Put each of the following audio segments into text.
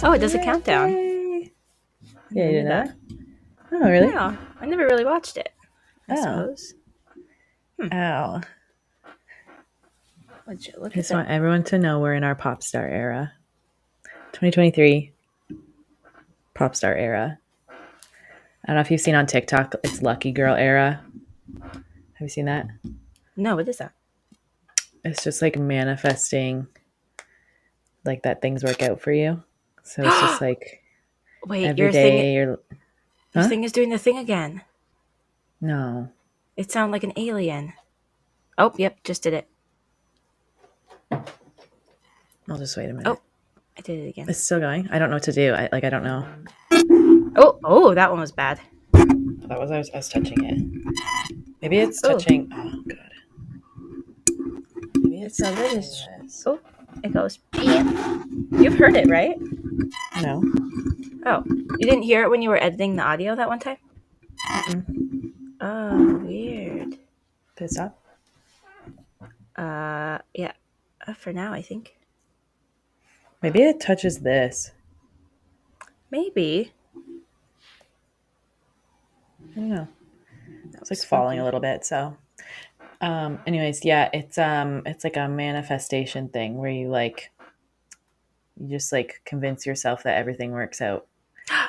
Oh, it does a countdown. Yay. I Yeah, you never didn't knew know that. that? Oh, really? No, I never really watched it. I Oh. suppose. Ow. Would you look I at just that? want everyone to know we're in our pop star era. 2023 pop star era. I don't know if you've seen on TikTok, it's Lucky Girl era. Have you seen that? No, what is that? It's just like manifesting like that things work out for you. So it's just like Wait, every day you're your huh? thing is doing the thing again. No. It sounded like an alien. Oh, yep, just did it. I'll just wait a minute. Oh, I did it again. It's still going. I don't know what to do. I don't know. Oh, that one was bad. That was I was touching it. Maybe it's Oh, touching. Oh god. Maybe it's it's so good. touching this. Oh, it goes. Beep. You've heard it, right? No. Oh, you didn't hear it when you were editing the audio that one time? Mm-mm. Oh, weird. Did it stop? Yeah. For now, I think. Maybe it touches this. Maybe. I don't know. That It's was like falling a spooky. little bit. So, anyways, yeah, it's like a manifestation thing where you just like convince yourself that everything works out.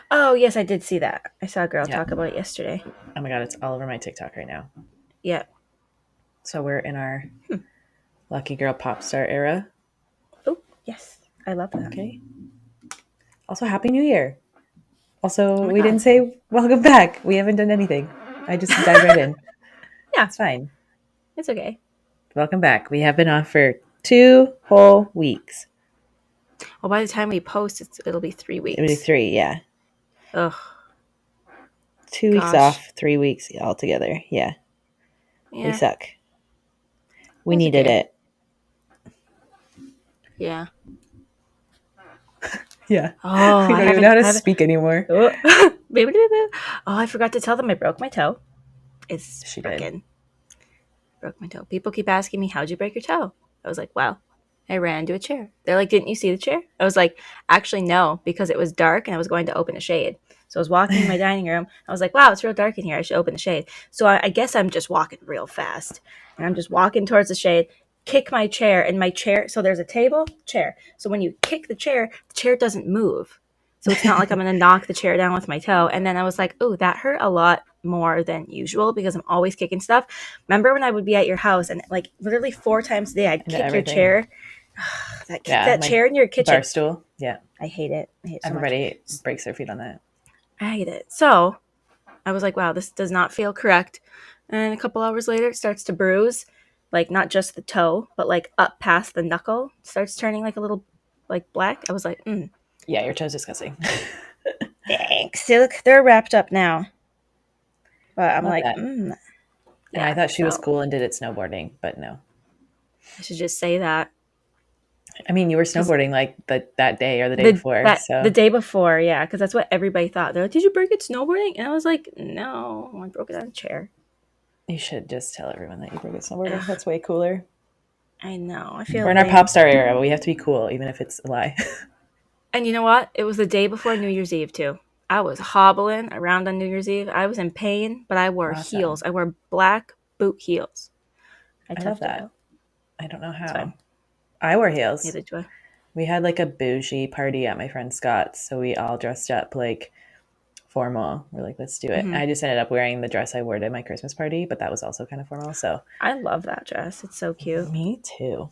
Oh, yes, I did see that. I saw a girl Yeah. talk about it yesterday. Oh my god, it's all over my TikTok right now. Yeah. So we're in our Lucky Girl pop star era. Oh, yes. I love that. Okay. Also, Happy New Year. Oh Also, my we God. didn't say welcome back. We haven't done anything. I just dived right in. Yeah, It's fine. it's okay. Welcome back. We have been off for 2 whole weeks. Well, by the time we post, it'll be 3 It'll be weeks. 3, yeah. Ugh, 2 weeks gosh. off, 3 weeks altogether. Yeah. We Yeah, suck. We that's needed okay. it. Yeah. Yeah. Oh, We don't even know how to speak anymore. Oh. Oh, I forgot to tell them I broke my toe. It's She did. broken. Broke my toe. People keep asking me, how'd you break your toe? I was like, well, I ran into a chair. They're like, didn't you see the chair? I was like, actually, no, because it was dark and I was going to open a shade. So I was walking in my dining room. I was like, wow, it's real dark in here. I should open the shade. So I guess I'm just walking real fast. And I'm just walking towards the shade, kick my chair, and my chair. So there's a table, chair. So when you kick the chair doesn't move. So it's not like I'm going to knock the chair down with my toe. And then I was like, oh, that hurt a lot more than usual because I'm always kicking stuff. Remember when I would be at your house and like literally 4 times a day I'd Into kick your everything. chair? Yeah, That my chair in your kitchen. bar stool. Yeah. I hate it. I hate it so much. Everybody breaks their feet on that. I hate it. So I was like, wow, this does not feel correct. And a couple hours later, it starts to bruise, like not just the toe, but like up past the knuckle. It starts turning like a little like black. I was like, Yeah, your toe's disgusting. thanks. See, look, they're wrapped up now. But I'm Love like, that. yeah. And I thought she was So cool and did it snowboarding, but no. I should just say that. I mean, you were Because snowboarding like that day or the day before, the so day before, yeah, because that's what everybody thought. They're like, "Did you break it snowboarding?" And I was like, "No, I broke it on a chair." you should just tell everyone that you broke it snowboarding. Ugh, That's way cooler. I know. I feel We're in our lame. pop star era, but we have to be cool, even if it's a lie. And you know what? It was the day before New Year's Eve too. I was hobbling around on New Year's Eve. I was in pain, but I wore Awesome. heels. I wore black boot heels. I I love toughed it that. out. I don't know It's fine. how. I wore heels. Neither do I. We had like a bougie party at my friend Scott's, so we all dressed up like formal. We're like, let's do it. Hmm. I just ended up wearing the dress I wore to my Christmas party, but that was also kind of formal. So I love that dress. It's so cute. me too.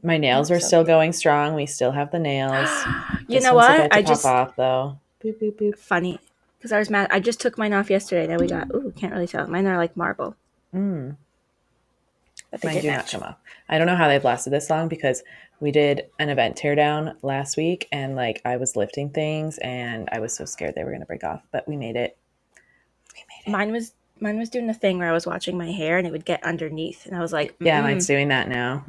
My nails It's were so still cute. going strong. We still have the nails. You This know one's what? about to pop off though. Boop boop boop. Funny because ours I just took mine off yesterday. Now we got. Ooh, can't really tell. Mine are like marble, Mm. but they Mine did do not match. come off. I don't know how they've lasted this long because we did an event teardown last week and like I was lifting things and I was so scared they were going to break off, but we made it. We made it. Mine was doing the thing where I was watching my hair and it would get underneath, and I was like, Yeah, mine's doing that now.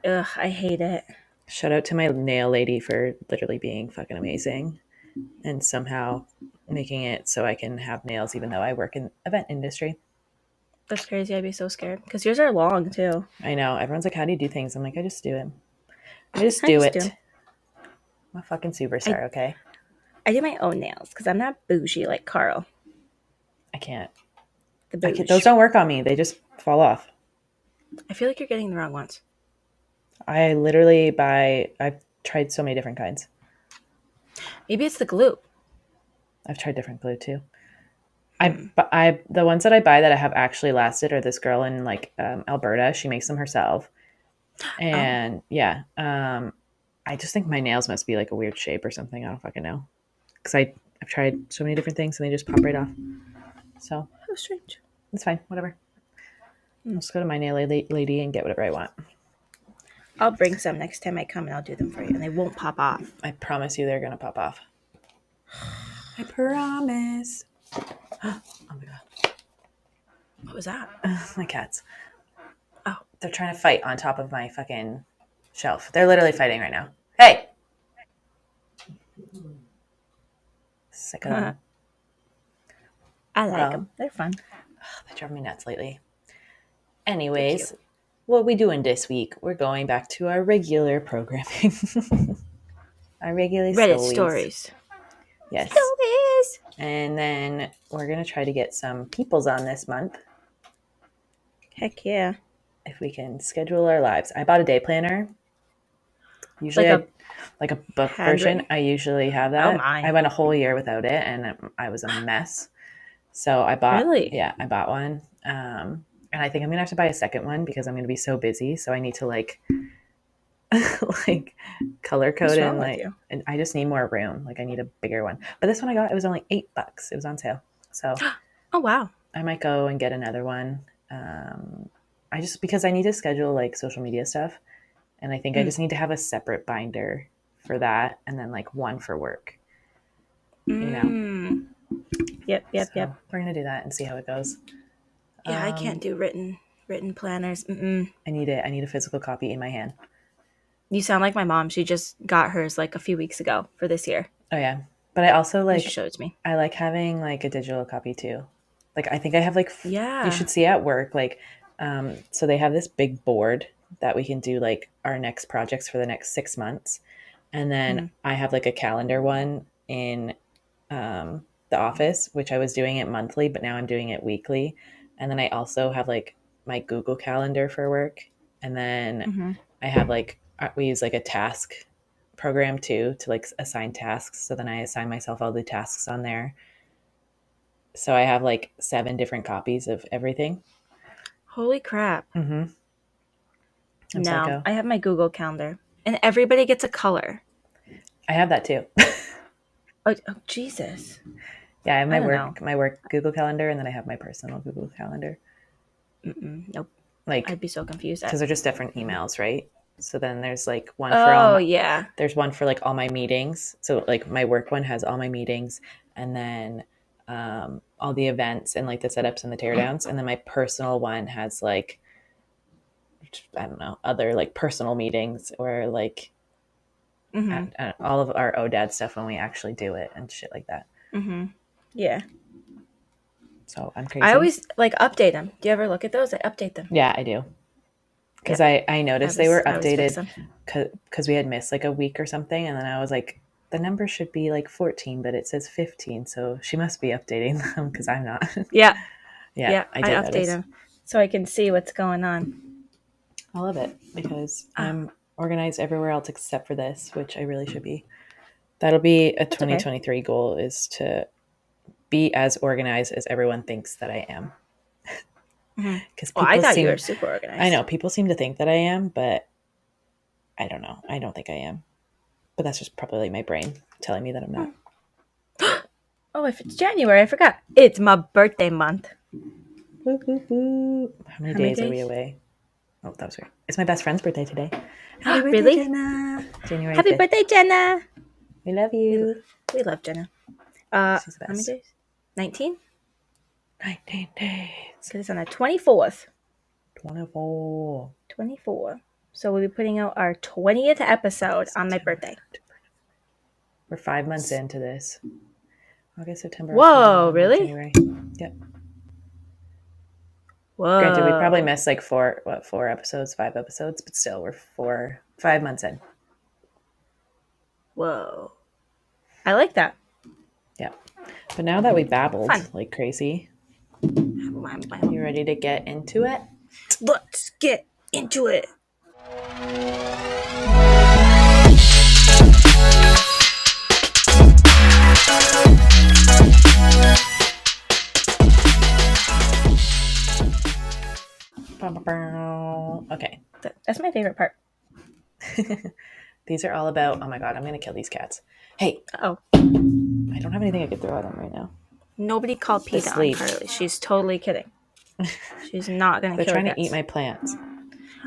ugh, I hate it. Shout out to my nail lady for literally being fucking amazing and somehow making it so I can have nails even though I work in event industry. That's crazy. I'd be so scared because yours are long too. I know. Everyone's like, how do you do things? I'm like, I just do it. I just I do just it. do. I'm a fucking I superstar, okay? I do my own nails because I'm not bougie like Carl, I can't. the I can't. Those bouge. don't work on me. They just fall off. I feel like you're getting the wrong ones. I literally buy. I've tried so many different kinds. Maybe it's the glue. I've tried different glue too. Hmm. The ones that I buy that I have actually lasted are this girl in like Alberta. She makes them herself, Oh, and yeah, I just think my nails must be like a weird shape or something. I don't fucking know because I've tried so many different things and they just pop right off. So how strange. it's fine. Whatever. Hmm. I'll just go to my nail lady and get whatever I want. I'll bring some next time I come and I'll do them for you, and they won't pop off. I promise you, they're gonna pop off. I promise. Oh my god, What was that? my cats. Oh, They're trying to fight on top of my fucking shelf. They're literally fighting right now. Hey, sick of them. I like Well, them. They're fun. they drive me nuts lately. They're cute. Anyways, what we doing this week? We're going back to our regular programming, our regular Reddit stories. stories. Yes, Stories. and then we're gonna try to get some peoples on this month Heck yeah. if we can schedule our lives. I bought a day planner. Usually, Like I a like a book version. handwritten. I usually have Oh that. I my. went a whole year without it, and I was a mess. So Really? yeah, I bought one. And I think I'm gonna have to buy a second one because I'm gonna be so busy. So I need to like like color code What's wrong and with like, you? and I just need more room. Like I need a bigger one. But this one I got, it was only $8. It was on sale. So Oh wow. I might go and get another one. I just, because I need to schedule like social media stuff. And I think I Mm. just need to have a separate binder for that. And then like one for work, you know? Mm. Yep, yep, yep. So we're going to do that and see how it goes. Yeah, I can't do written planners. Mm-mm. I need a physical copy in my hand. You sound like my mom. She just got hers like a few weeks ago for this year. Oh yeah. But I also And she like, showed it to me. I like having like a digital copy too. Like I think I have like you Yeah. should see at work like so they have this big board that we can do like our next projects for the next 6 months. And then Mm-hmm. I have like a calendar one in the office, which I was doing it monthly, but now I'm doing it weekly. And then I also have like my Google Calendar for work. And then Mm-hmm. I have like, we use like a task program too to like assign tasks. So then I assign myself all the tasks on there. So I have like 7 different copies of everything. Holy crap. Mm-hmm. I'm No, psycho. I have my Google Calendar. And everybody gets a color. I have that too. Oh Jesus. Yeah, I have I don't know. my work Google Calendar, and then I have my personal Google Calendar. Mm-mm. Nope. Like, I'd be so confused. because they're just different emails, right? So then there's like one for Oh yeah. there's one for like all my meetings. So like my work one has all my meetings, and then all the events and like the setups and the teardowns, and then my personal one has like, I don't know, other like personal meetings or like Mm-hmm. all of our ODAD stuff when we actually do it and shit like that. Mm-hmm. Yeah. So I'm I crazy. always like update them. Do you ever look at those? I update them. Yeah, I do. Because Yep. I noticed they were I always fix updated them. because we had missed like a week or something. And then I was like, the number should be like 14, but it says 15. So she must be updating them because I'm not. Yeah. Yeah, Yeah. I I did update notice. them so I can see what's going on. I love it because Oh, I'm organized everywhere else except for this, which I really should be. That'll be a that's okay. 2023 goal, is to be as organized as everyone thinks that I am. Mm-hmm. Because Well, I people thought you were seem, super I know organized. people seem to think that I am, but I don't know. I don't think I am. But that's just probably like my brain telling me that I'm not. Oh, if it's January, I forgot. It's my birthday month. Woo, woo, woo. How many How many days are we days? away? Oh, that was weird. It's my best friend's birthday today. Happy birthday, Really? Jenna. January Happy 5th. birthday, Jenna. We love We, you. we love Jenna. She's the How many best. days? 19? 19 days. Because it's on the 24th. 24. 24. So we'll be putting out our 20th episode on my September. birthday. We're 5 months into this. August, September, October, Whoa, November, really? January. Yep. Granted, we probably Whoa. missed like 4 episodes, 5 episodes, but still, we're 5 months in. Whoa. I like that. Yeah. But now that we babbled Fun. like crazy, you ready to get into it? Let's get into it. Okay. That's my favorite part. These are all about, oh my God, I'm going to kill these cats. Hey, Oh, I don't have anything I could throw at them right now. nobody called PETA on Asleep. Carly. She's totally kidding. She's not going to They're kill her trying to eat cats. my plants.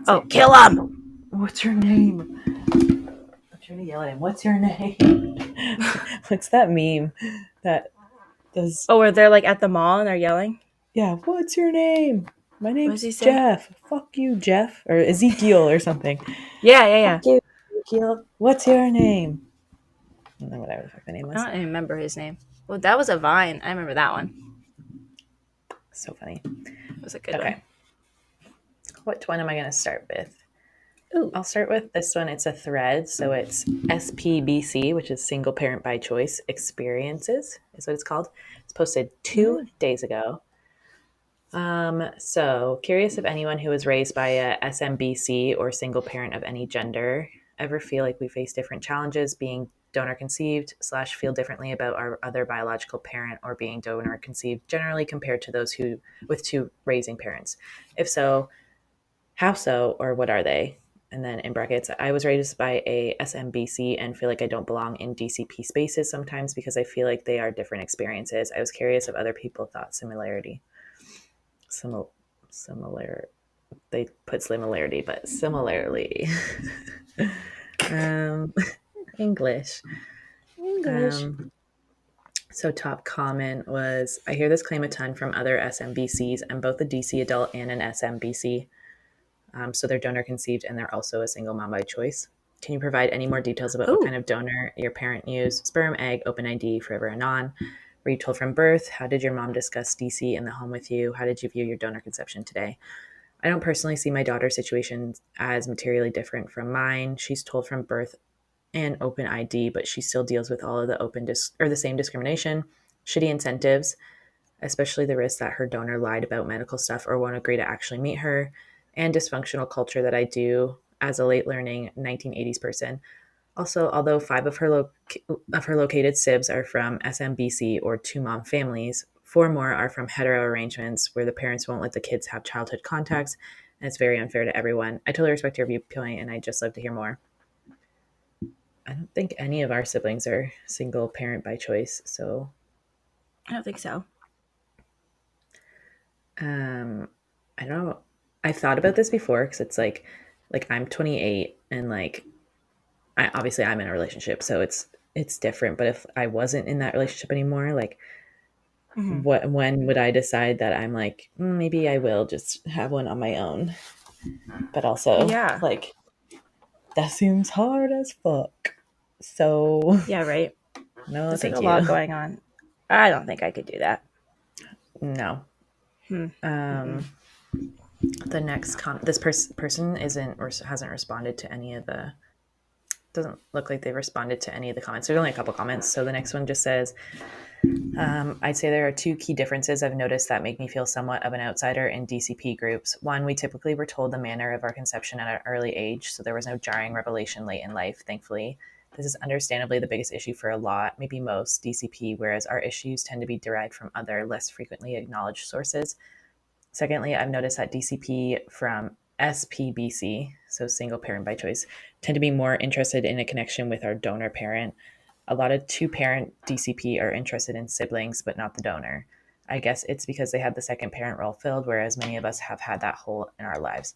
Oh, Say, kill them! what's your name? I'm trying to yell at him. What's your name? What's that meme that does? Oh, where they're like at the mall and they're yelling? Yeah, what's your name? My What does he name's say? Jeff. Fuck you, Jeff. Or Ezekiel or something. Yeah, yeah, yeah. Fuck you, Ezekiel. What's your name? And then whatever the fuck the name I was. don't even remember his name. Well, that was a Vine. I remember that one. So funny. It was a good one. Okay. Which one am I going to start with? Ooh. I'll start with this one. It's a thread. So it's SPBC, which is Single Parent by Choice Experiences, is what it's called. It's posted 2 days ago. So curious if anyone who was raised by a SMBC or single parent of any gender ever feel like we face different challenges being donor conceived / feel differently about our other biological parent or being donor conceived generally compared to those who with two raising parents. If so, how so, or what are they? And then in brackets, I was raised by a SMBC and feel like I don't belong in DCP spaces sometimes because I feel like they are different experiences. I was curious if other people thought similarity. Similar. They put similarity, but similarly. um, English. English. So top comment was, I hear this claim a ton from other SMBCs. I'm both a DC adult and an SMBC. So they're donor conceived and they're also a single mom by choice. Can you provide any more details about what Ooh. kind of donor your parent used? Sperm, egg, open ID, forever and on. Were you told from birth? How did your mom discuss DC in the home with you? How did you view your donor conception today? I don't personally see my daughter's situation as materially different from mine. She's told from birth and open ID, but she still deals with all of the or the same discrimination, shitty incentives, especially the risk that her donor lied about medical stuff or won't agree to actually meet her, and dysfunctional culture that I do as a late learning 1980s person. Also, although 5 of her located sibs are from SMBC or two mom families, 4 more are from hetero arrangements where the parents won't let the kids have childhood contacts, and it's very unfair to everyone. I totally respect your viewpoint, and I'd just love to hear more. I don't think any of our siblings are single parent by choice, so I don't think so. I don't know. I've thought about this before because it's like I'm 28 and like I'm in a relationship, so it's different. But if I wasn't in that relationship anymore, like Mm-hmm. when would I decide that I'm like maybe I will just have one on my own? But also Yeah. like that seems hard as fuck. So Yeah, right. no, There's like a thank lot you. going on. I don't think I could do that. No. Hmm. Um, the next this person isn't or hasn't responded to any of the doesn't look like they responded to any of the comments. There's only a couple comments. So the next one just says, I'd say there are 2 key differences I've noticed that make me feel somewhat of an outsider in DCP groups. One, we typically were told the manner of our conception at an early age, so there was no jarring revelation late in life, thankfully. This is understandably the biggest issue for a lot, maybe most, DCP, whereas our issues tend to be derived from other, less frequently acknowledged sources. Secondly, I've noticed that DCP from SPBC, so single parent by choice, tend to be more interested in a connection with our donor parent. A lot of 2-parent DCP are interested in siblings, but not the donor. I guess it's because they had the second parent role filled, whereas many of us have had that hole in our lives.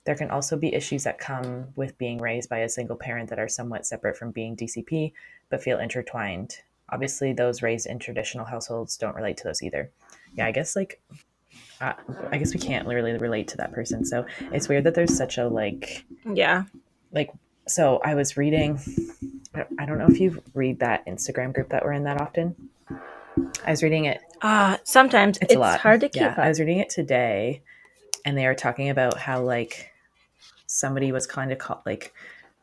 There can also be issues that come with being raised by a single parent that are somewhat separate from being DCP, but feel intertwined. Obviously, those raised in traditional households don't relate to those either. Yeah, I guess we can't really relate to that person. So it's weird that there's such a Yeah. like. So I was reading. I don't know if you read that Instagram group that we're in that often. I was reading it. Sometimes It's a it's lot. hard to Yeah, keep I up. was reading it today, and they were talking about how like somebody was kind of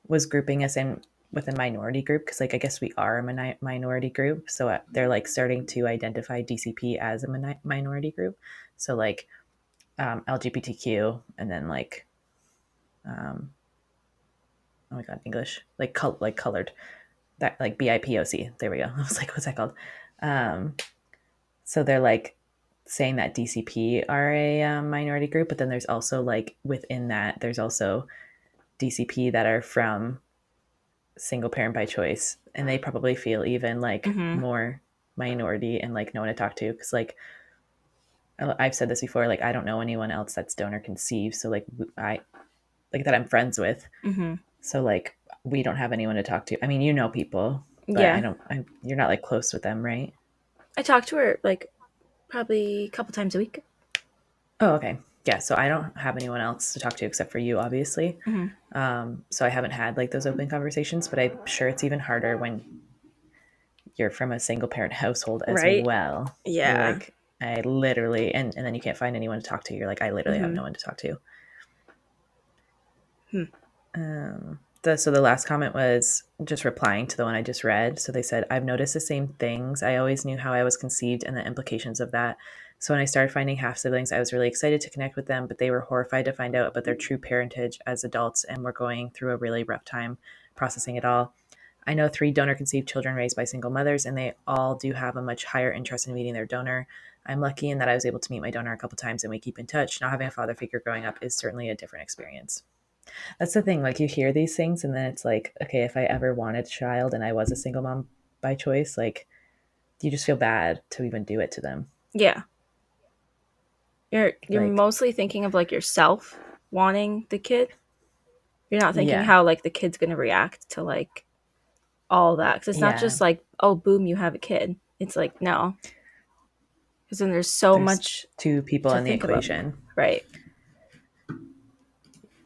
was grouping us in with a minority group, because like I guess we are a minority group, so they're like starting to identify DCP as a minority group. So like LGBTQ, and then like oh my god, English, like like colored, that like BIPOC. There we go. I was like, what's that called? Um, so they're like saying that DCP are a minority group, but then there's also like within that there's also DCP that are from single parent by choice, and they probably feel even like Mm-hmm. more minority and like no one to talk to, because like I've said this before, like I don't know anyone else that's donor conceived, so like I like that I'm friends with, Mm-hmm. so like we don't have anyone to talk to. I mean, you know people, but Yeah. you're not like close with them, right? I talk to her like probably a couple times a week. Oh, okay. Yeah, so I don't have anyone else to talk to except for you, obviously. Mm-hmm. So I haven't had like those open conversations, but I'm sure it's even harder when you're from a single parent household as Right? well. You're Yeah. like, I literally, and then you can't find anyone to talk to. You're like, I literally have Mm-hmm. no one to talk to. Hmm. So the last comment was just replying to the one I just read. So they said, I've noticed the same things. I always knew how I was conceived and the implications of that. So when I started finding half siblings, I was really excited to connect with them, but they were horrified to find out about their true parentage as adults and were going through a really rough time processing it all. I know 3 donor conceived children raised by single mothers, and they all do have a much higher interest in meeting their donor. I'm lucky in that I was able to meet my donor a couple times and we keep in touch. Not having a father figure growing up is certainly a different experience. That's the thing. Like you hear these things, and then it's like, okay, if I ever wanted a child and I was a single mom by choice, like you just feel bad to even do it to them. Yeah. You're Like, mostly thinking of like yourself wanting the kid. You're not thinking yeah, how like the kid's gonna react to like all that, because it's not yeah. just like, oh, boom, you have a kid. It's like, no, because then there's so There's much 2 people to in the think about. equation. Right.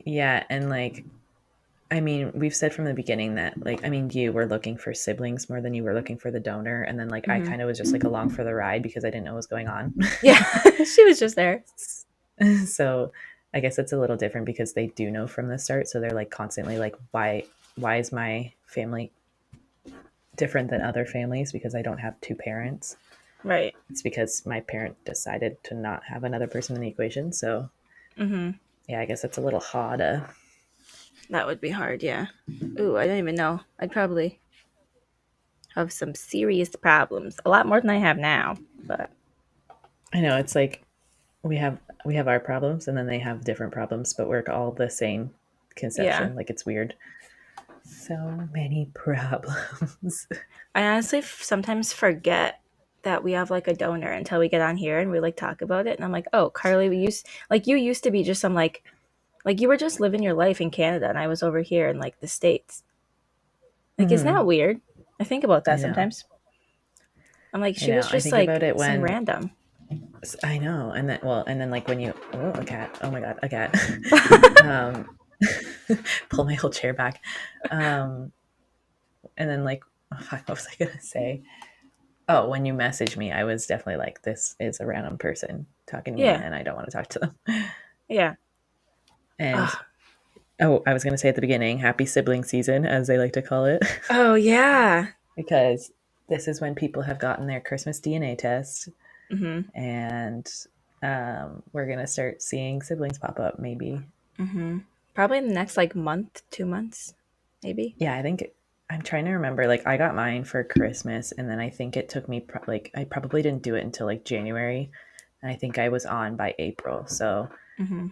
Yeah, and like, I mean, we've said from the beginning that like, I mean, you were looking for siblings more than you were looking for the donor, and then like I Mm-hmm. kind of was just like along for the ride because I didn't know what was going on. Yeah. She was just there. So I guess it's a little different because they do know from the start, so they're like constantly like, why is my family different than other families because I don't have 2 parents? Right. It's because my parent decided to not have another person in the equation. So Mm-hmm. yeah, I guess it's a little hard. That would be hard, yeah. Ooh, I don't even know. I'd probably have some serious problems. A lot more than I have now. But I know it's like we have our problems, and then they have different problems, but we're all the same yeah. conception. Like it's weird. So many problems. I honestly sometimes forget that we have like a donor until we get on here and we like talk about it. And I'm like, oh, Carly, we used like you used to be just some like you were just living your life in Canada and I was over here in like the States. Like, isn't that Hmm. weird? I think about I that know. sometimes. I'm like, I she was know. I just think about like it some when random. I know, and then well, and then like when you a cat. Oh my god, a cat. um, pull my whole chair back. Um, and then like, oh, fuck, what was I gonna say? Oh, when you messaged me, I was definitely like, this is a random person talking to me, Yeah. and I don't want to talk to them. Yeah. And Ugh. oh, I was gonna say at the beginning, happy sibling season, as they like to call it, Oh yeah. because this is when people have gotten their Christmas DNA test, Mm-hmm. and we're gonna start seeing siblings pop up, maybe. Mm-hmm. Probably in the next like month, 2 months, maybe. Yeah, I think I'm trying to remember. Like, I got mine for Christmas, and then I think it took me like I probably didn't do it until like January, and I think I was on by April. So Mm-hmm.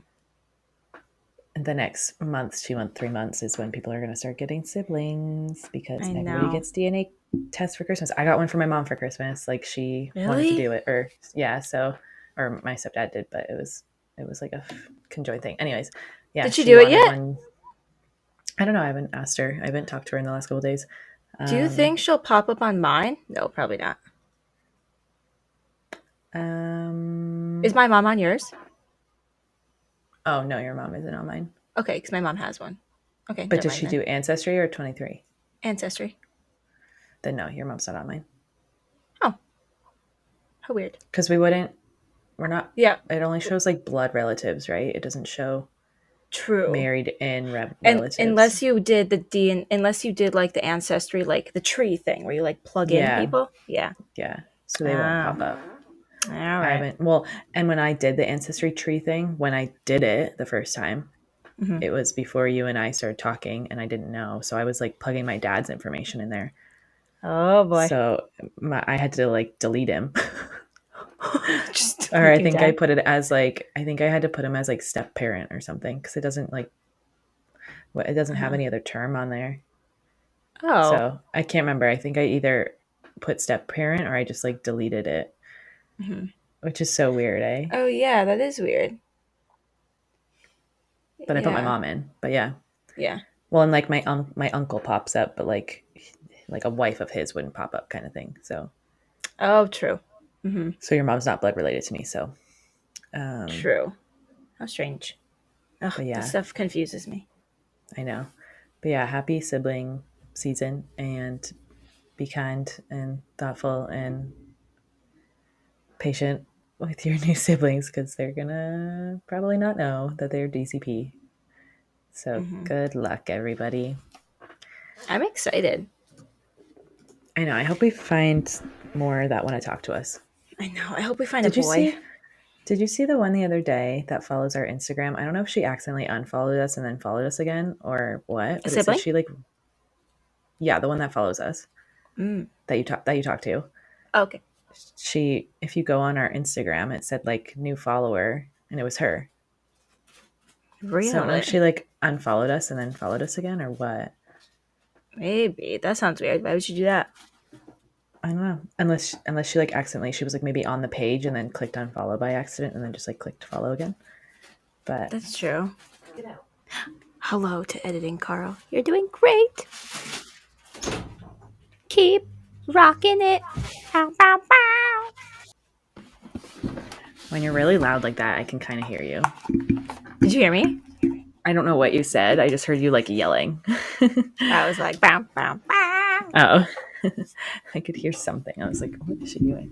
the next month, 2 month, 3 months is when people are going to start getting siblings because I everybody know. gets DNA tests for Christmas. I got one for my mom for Christmas. Like she wanted to Really? do it, or yeah, so or my stepdad did, but it was like a conjoined thing. Anyways, yeah, Did she she do it wanted yet? one. I don't know. I haven't asked her. I haven't talked to her in the last couple of days. Do you Um, think she'll pop up on mine? No, probably not. Is um, my mom on yours? oh no, your mom isn't on mine. Okay, because my mom has one. Okay, But never does mind she then. do Ancestry or 23? Ancestry. Then no, your mom's not on mine. Oh, how weird. Because we're not, Yeah, it only shows like blood relatives, right? It doesn't show. True. married in And relatives. unless you did like the ancestry, like the tree thing where you like plug in Yeah, people. Yeah. yeah. So they won't Ah. pop up. All I right. haven't. Well, and when I did the ancestry tree thing, when I did it the first time, Mm-hmm. it was before you and I started talking, and I didn't know. So I was like plugging my dad's information in there. Oh boy. So I had to like delete him. Just Or delete I your think I dad. put it as like, I think I had to put him as like step parent or something because it doesn't like, it doesn't have Uh-huh. any other term on there. Oh. So I can't remember. I think I either put step parent or I just like deleted it, Mm-hmm. which is so weird, eh? Oh yeah, that is weird. But I put my Yeah. mom in. But yeah. Yeah. Well, and like my uncle pops up, but like a wife of his wouldn't pop up kind of thing. Oh, true. Mm-hmm. So your mom's not blood related to me. So um True. How strange. Oh, but this yeah, stuff confuses me. I know. But yeah, happy sibling season and be kind and thoughtful and patient with your new siblings because they're gonna probably not know that they're DCP. So Mm-hmm. good luck, everybody. I'm excited. I know. I hope we find more that want to talk to us. I know. I hope we find a Did you boy. see? Did you see the one the other day that follows our Instagram? I don't know if she accidentally unfollowed us and then followed us again or what, A but it said sibling? she like, yeah, the one that follows us Mm. that you talk to. Okay. She, if you go on our Instagram, it said like new follower, and it was her. So I don't know if Really? she like unfollowed us and then followed us again or what. Maybe. That sounds weird. Why would you do that? I don't know. Unless she like accidentally she was like maybe on the page and then clicked on follow by accident and then just like clicked follow again. But That's true. Hello to editing, Carl. You're doing great. Keep rocking it. Bow, bow, bow. when you're really loud like that, I can kind of hear you. Did you hear me? I don't know what you said. I just heard you like yelling. I was like, bow, bow, bow. Oh, I could hear something. I was like, what is she doing?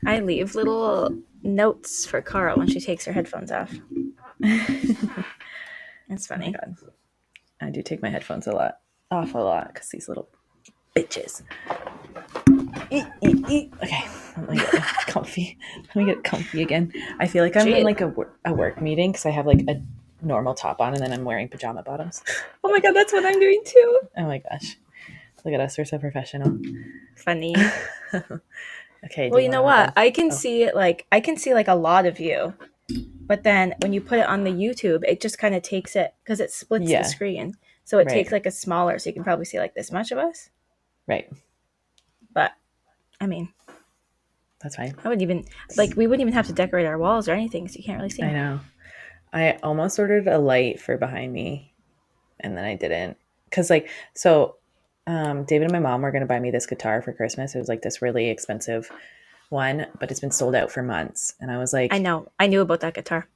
I leave little notes for Carl when she takes her headphones off. That's Oh my funny. god, I do take my headphones off a lot because these little bitches. Okay, let me get comfy. Let me get comfy again. I feel like I'm in Jade. like a work meeting because I have like a normal top on and then I'm wearing pajama bottoms. Oh my god, that's what I'm doing too. Oh my gosh, look at us, we're so professional. Funny. Okay, do Well, you you want know to what? hop on? I can see like a lot of you. But then when you put it on the YouTube, it just kind of takes it because it splits the Yeah, screen. So it takes right, like a smaller, so you can probably see like this much of us. right. But I mean, That's fine. I wouldn't even we wouldn't even have to decorate our walls or anything, so you can't really see I them. know. I almost ordered a light for behind me and then I didn't. Cause like David and my mom were gonna buy me this guitar for Christmas. It was like this really expensive one, but it's been sold out for months. And I was I like, know. I knew about that guitar.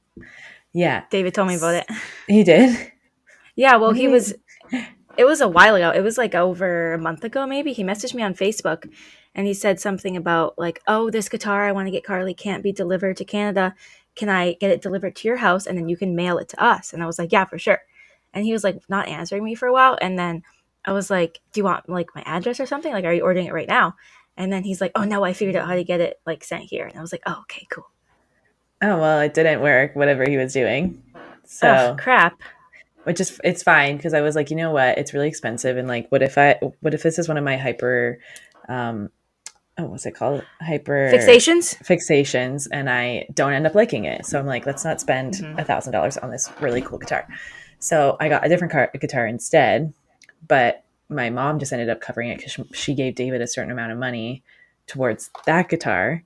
yeah. David told me about it. He did. Yeah, well, What do you mean? it was a while ago. It was like over a month ago, maybe. He messaged me on Facebook and he said something about, like, oh, this guitar I want to get Carly can't be delivered to Canada. Can I get it delivered to your house and then you can mail it to us? And I was like, yeah, for sure. And he was like, not answering me for a while. And then I was like, do you want like my address or something? Like, are you ordering it right now? And then he's like, oh, no, I figured out how to get it like sent here. And I was like, oh, okay, cool. Oh well, it didn't work, whatever he was doing. Ugh, So crap. which is it's fine because I was like, you know what? It's really expensive and like what if this is one of my hyper um what's it called? Hyper Fixations? fixations and I don't end up liking it. So I'm like, let's not spend Mm-hmm. $1,000 on this really cool guitar. So I got a different guitar instead, but my mom just ended up covering it because she gave David a certain amount of money towards that guitar,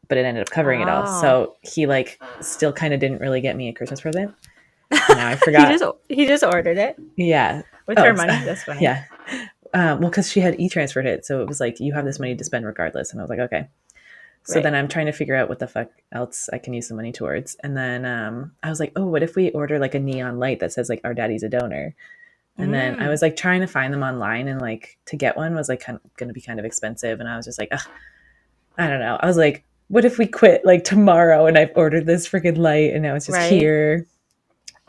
but it ended up covering it all. Oh. So he like still kind of didn't really get me a Christmas present. And now I he forgot. just he just ordered it Yeah. with her Oh, money. That's funny. yeah. Well, because she had e-transferred it, so it was like you have this money to spend regardless, and I was like, okay. So Right. then I'm trying to figure out what the fuck else I can use the money towards, and then I was like, oh, what if we order like a neon light that says like our daddy's a donor? And then I Mm. was like trying to find them online, and like to get one was like going to be kind of expensive, and I was just like, ugh, I don't know. I was like, what if we quit like tomorrow, and I've ordered this freaking light, and now it's just Right. here.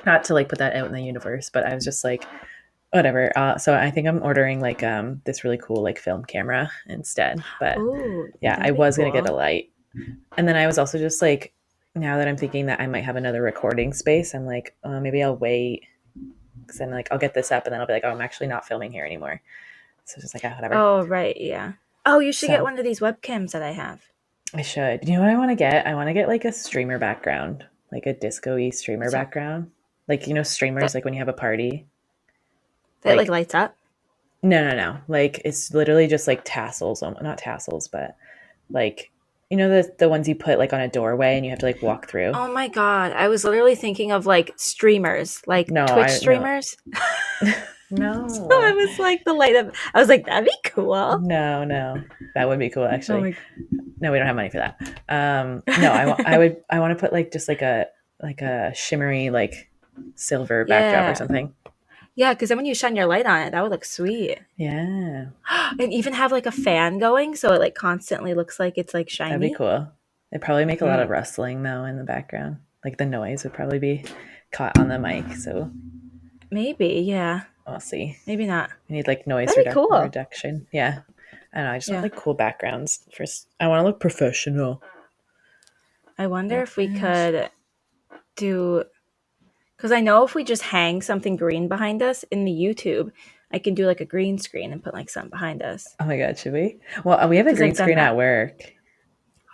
not to like put that out in the universe, but I was just like, whatever. So I think I'm ordering like this really cool like film camera instead. But Ooh, yeah, I that'd be was gonna get cool. a light, and then I was also just like, now that I'm thinking that I might have another recording space, I'm like, maybe I'll wait because then like I'll get this up, and then I'll be like, oh, I'm actually not filming here anymore. So just like, whatever. Oh, right, yeah. Oh, you should get So one of these webcams that I have. I should. You know what I want to get? I want to get like a streamer background, like a disco-y streamer What's that? background. Like, streamers, That like when you have a party. that like Like, lights up? no, no, no. Like, it's literally just like tassels, not tassels, but like, the ones you put like on a doorway and you have to like walk through. Oh my god, I was literally thinking of like streamers, like No, Twitch no, streamers. So I no, was like the light up. I was like, that'd be cool. no, no. That would be cool, Oh actually. my. No, we don't have money for that. No, I want to put like just like a shimmery like silver backdrop or Yeah. something. Yeah, because then when you shine your light on it, that would look sweet. Yeah, And even have like a fan going so it like constantly looks like it's like that'd be shiny. cool. It'd probably make a lot of Mm, rustling though in the background. Like the noise would probably be caught on the mic. So maybe, yeah. we'll see. Maybe not. I need like noise That'd be cool. reduction. Yeah. I don't know. I just want Yeah. like cool backgrounds. First, I want to look professional. I wonder if we Professional. could do, because I know if we just hang something green behind us in the YouTube, I can do like a green screen and put like something behind us. Oh my god, should we? Well, we have a Because green I've done screen at that. work.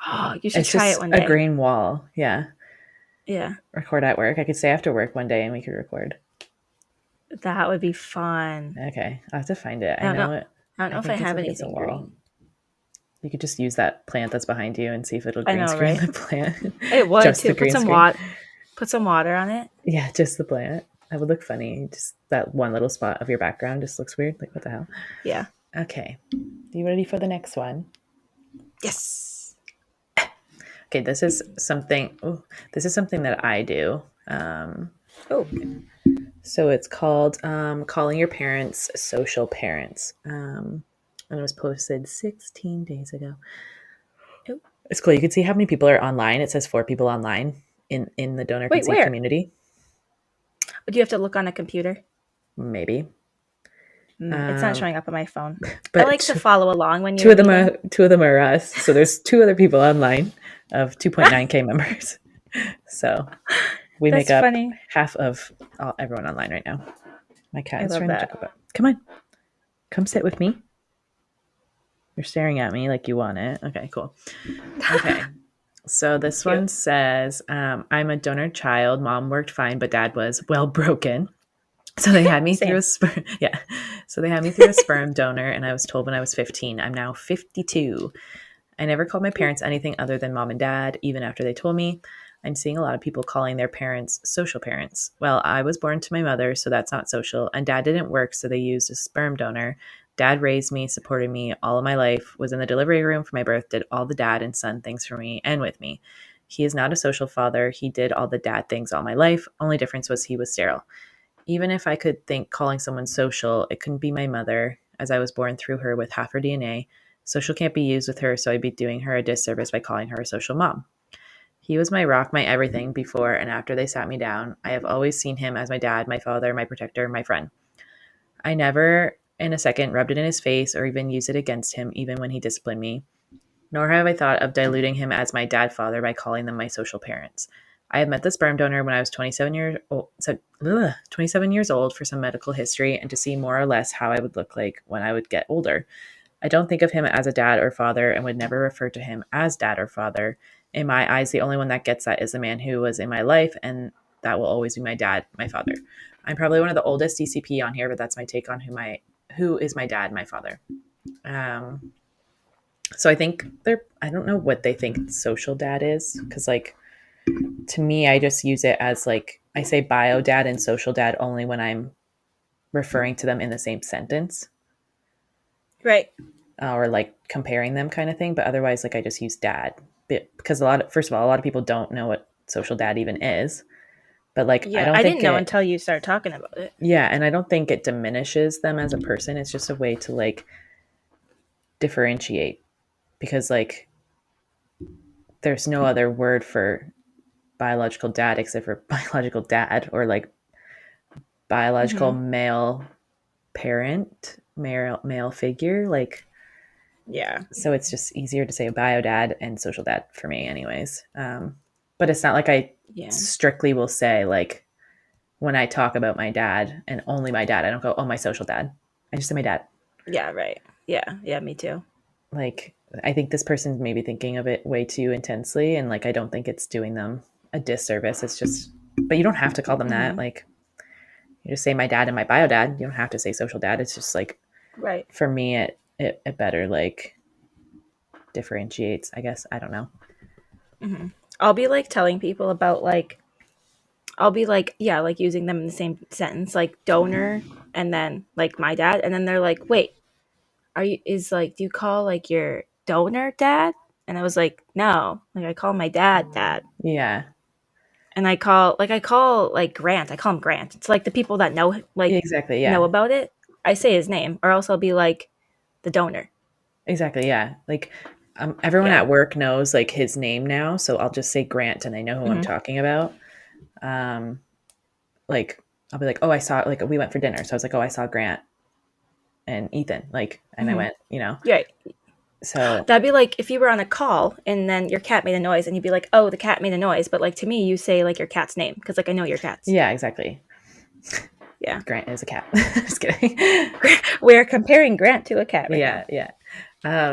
Oh, you should It's try it just one a day. green wall. Yeah. Yeah, Record at work. I could stay after work one day and we could record. that would be fun. Okay. I'll have to find it. I I don't know. know it. I don't I know if I think it's have like it's a anything wall. green. You could just use that plant that's behind you and see if it'll I green know, screen right? the plant. It would Just the too. green screen. Put some water on it. Yeah, just the plant. That would look funny. Just that one little spot of your background just looks weird. Like, what the hell? Yeah. Okay. You ready for the next one? Yes. Okay, this is something. Oh, this is something that I do. Um, Oh. so it's called calling your parents social parents, and it was posted 16 days ago. Oh. It's cool. You can see how many people are online. It says 4 people online in the donor Wait, conceive where? community. Do you have to look on a computer? Maybe, It's not um, showing up on my phone. I but like to follow along when two you're of them are reading. 2 of them are us. So there's 2 other people online of 2.9K members. So we make That's up funny. half of everyone online right now. My cat I is love trying to that. jump up. Come on, come sit with me. You're staring at me like you want it. Okay, cool. Okay. So this Cute. one says, I'm a donor child. Mom worked fine, but dad was well broken. So they had me through Same. a sperm. Yeah. So they had me through a sperm donor, and I was told when I was 15. I'm now 52. I never called my parents anything other than mom and dad, even after they told me. I'm seeing a lot of people calling their parents social parents. Well, I was born to my mother, so that's not social, and dad didn't work, so they used a sperm donor. Dad raised me, supported me all of my life, was in the delivery room for my birth, did all the dad and son things for me and with me. He is not a social father. He did all the dad things all my life. Only difference was he was sterile. Even if I could think calling someone social, it couldn't be my mother, as I was born through her with half her DNA. Social can't be used with her, so I'd be doing her a disservice by calling her a social mom. He was my rock, my everything before and after they sat me down. I have always seen him as my dad, my father, my protector, my friend. I never in a second rubbed it in his face or even used it against him, even when he disciplined me. Nor have I thought of diluting him as my dad father by calling them my social parents. I had met the sperm donor when I was 27 years old for some medical history and to see more or less how I would look like when I would get older. I don't think of him as a dad or father and would never refer to him as dad or father. In my eyes, the only one that gets that is the man who was in my life, and that will always be my dad, my father. I'm probably one of the oldest DCP on here, but that's my take on who is my dad, my father. Um, so I think I don't know what they think social dad is, because like to me, I just use it as like I say bio dad and social dad only when I'm referring to them in the same sentence, Right. or like comparing them kind of thing. But otherwise, like I just use dad because first of all, a lot of people don't know what social dad even is. But like, I Yeah, don't I think didn't know it, until you started talking about it. yeah. And I don't think it diminishes them as a person. It's just a way to like differentiate because like there's no other word for biological dad except for biological dad or like biological Mm-hmm. male parent, male figure. Like, Yeah. so it's just easier to say bio dad and social dad for me, anyways. But it's not like I Yeah. strictly will say, like, when I talk about my dad and only my dad, I don't go, oh, my social dad. I just say my dad. Yeah. Right. Yeah. Yeah. Me too. Like, I think this person's maybe thinking of it way too intensely. And like, I don't think it's doing them a disservice. It's just, but you don't have to call them that. Mm-hmm. Like, you just say my dad and my bio dad. You don't have to say social dad. It's just like, Right. for me, it better like differentiates, I guess. I don't know. Mm-hmm. I'll be like telling people about like I'll be like, yeah, like using them in the same sentence, like donor and then like my dad. And then they're like, wait, do you call like your donor dad? And I was like, no, like I call my dad dad. Yeah. And I call like Grant, I call him Grant. It's like the people that Exactly. know Yeah. about it. I say his name, or else I'll be like the donor. Exactly. Yeah. Like, everyone Yeah. at work knows like his name now. So I'll just say Grant and they know who I'm Hmm. talking about. Um, like, I'll be like, oh, I saw, like, we went for dinner. So I was like, oh, I saw Grant and Ethan. Like, and I Hmm. went, Yeah. so That'd be like if you were on a call and then your cat made a noise and you'd be like, oh, the cat made a noise. But like to me, you say like your cat's name because like I know your cats. yeah, exactly. Yeah. Grant is a cat. Just kidding. We're comparing Grant to a cat right Yeah, now. yeah.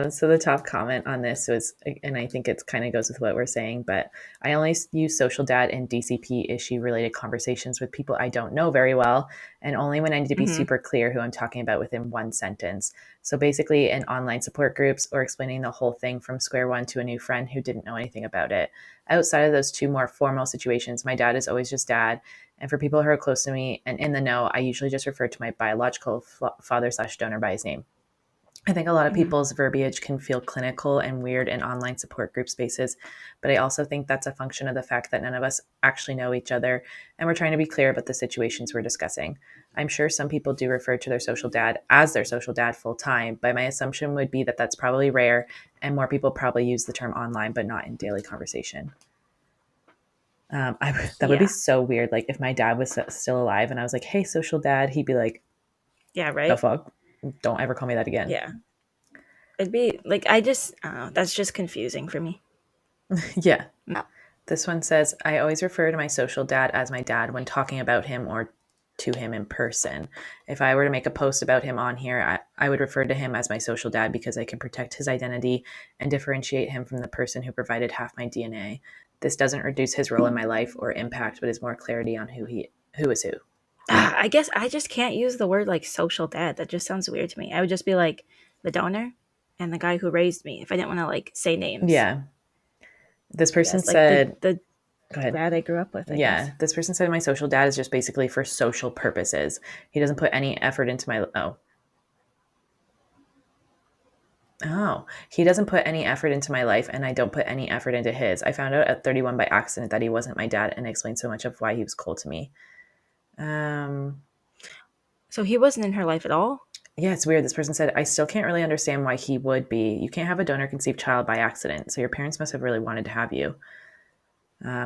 So the top comment on this was, and I think it kind of goes with what we're saying, but I only use social dad in DCP issue related conversations with people I don't know very well, and only when I need to be Hmm. super clear who I'm talking about within one sentence. So basically, in online support groups or explaining the whole thing from square one to a new friend who didn't know anything about it. Outside of those two more formal situations, my dad is always just dad. And for people who are close to me and in the know, I usually just refer to my biological father/donor by his name. I think a lot of Hmm. people's verbiage can feel clinical and weird in online support group spaces, but I also think that's a function of the fact that none of us actually know each other and we're trying to be clear about the situations we're discussing. I'm sure some people do refer to their social dad as their social dad full time, but my assumption would be that that's probably rare and more people probably use the term online, but not in daily conversation. That would be Yeah. so weird. Like if my dad was still alive and I was like, hey, social dad, he'd be like, Yeah. the Right. fuck? Don't ever call me that again. Yeah. It'd be like I don't know. That's just confusing for me. Yeah. No. This one says, I always refer to my social dad as my dad when talking about him or to him in person. If I were to make a post about him on here, I would refer to him as my social dad because I can protect his identity and differentiate him from the person who provided half my DNA. This doesn't reduce his role in my life or impact, but is more clarity on who is who. I guess I just can't use the word like social dad. That just sounds weird to me. I would just be like the donor and the guy who raised me if I didn't want to like say names. Yeah. This Yeah, person like said, the go ahead. dad I grew up with, I guess. Yeah, this person said my social dad is just basically for social purposes. He doesn't put any effort into my he doesn't put any effort into my life, and I don't put any effort into his. I found out at 31 by accident that he wasn't my dad, and it explains so much of why he was cold to me. Um, So he wasn't in her life at all. yeah, it's weird. This person said, I still can't really understand why he would be. You can't have a donor conceived child by accident, so your parents must have really wanted to have you.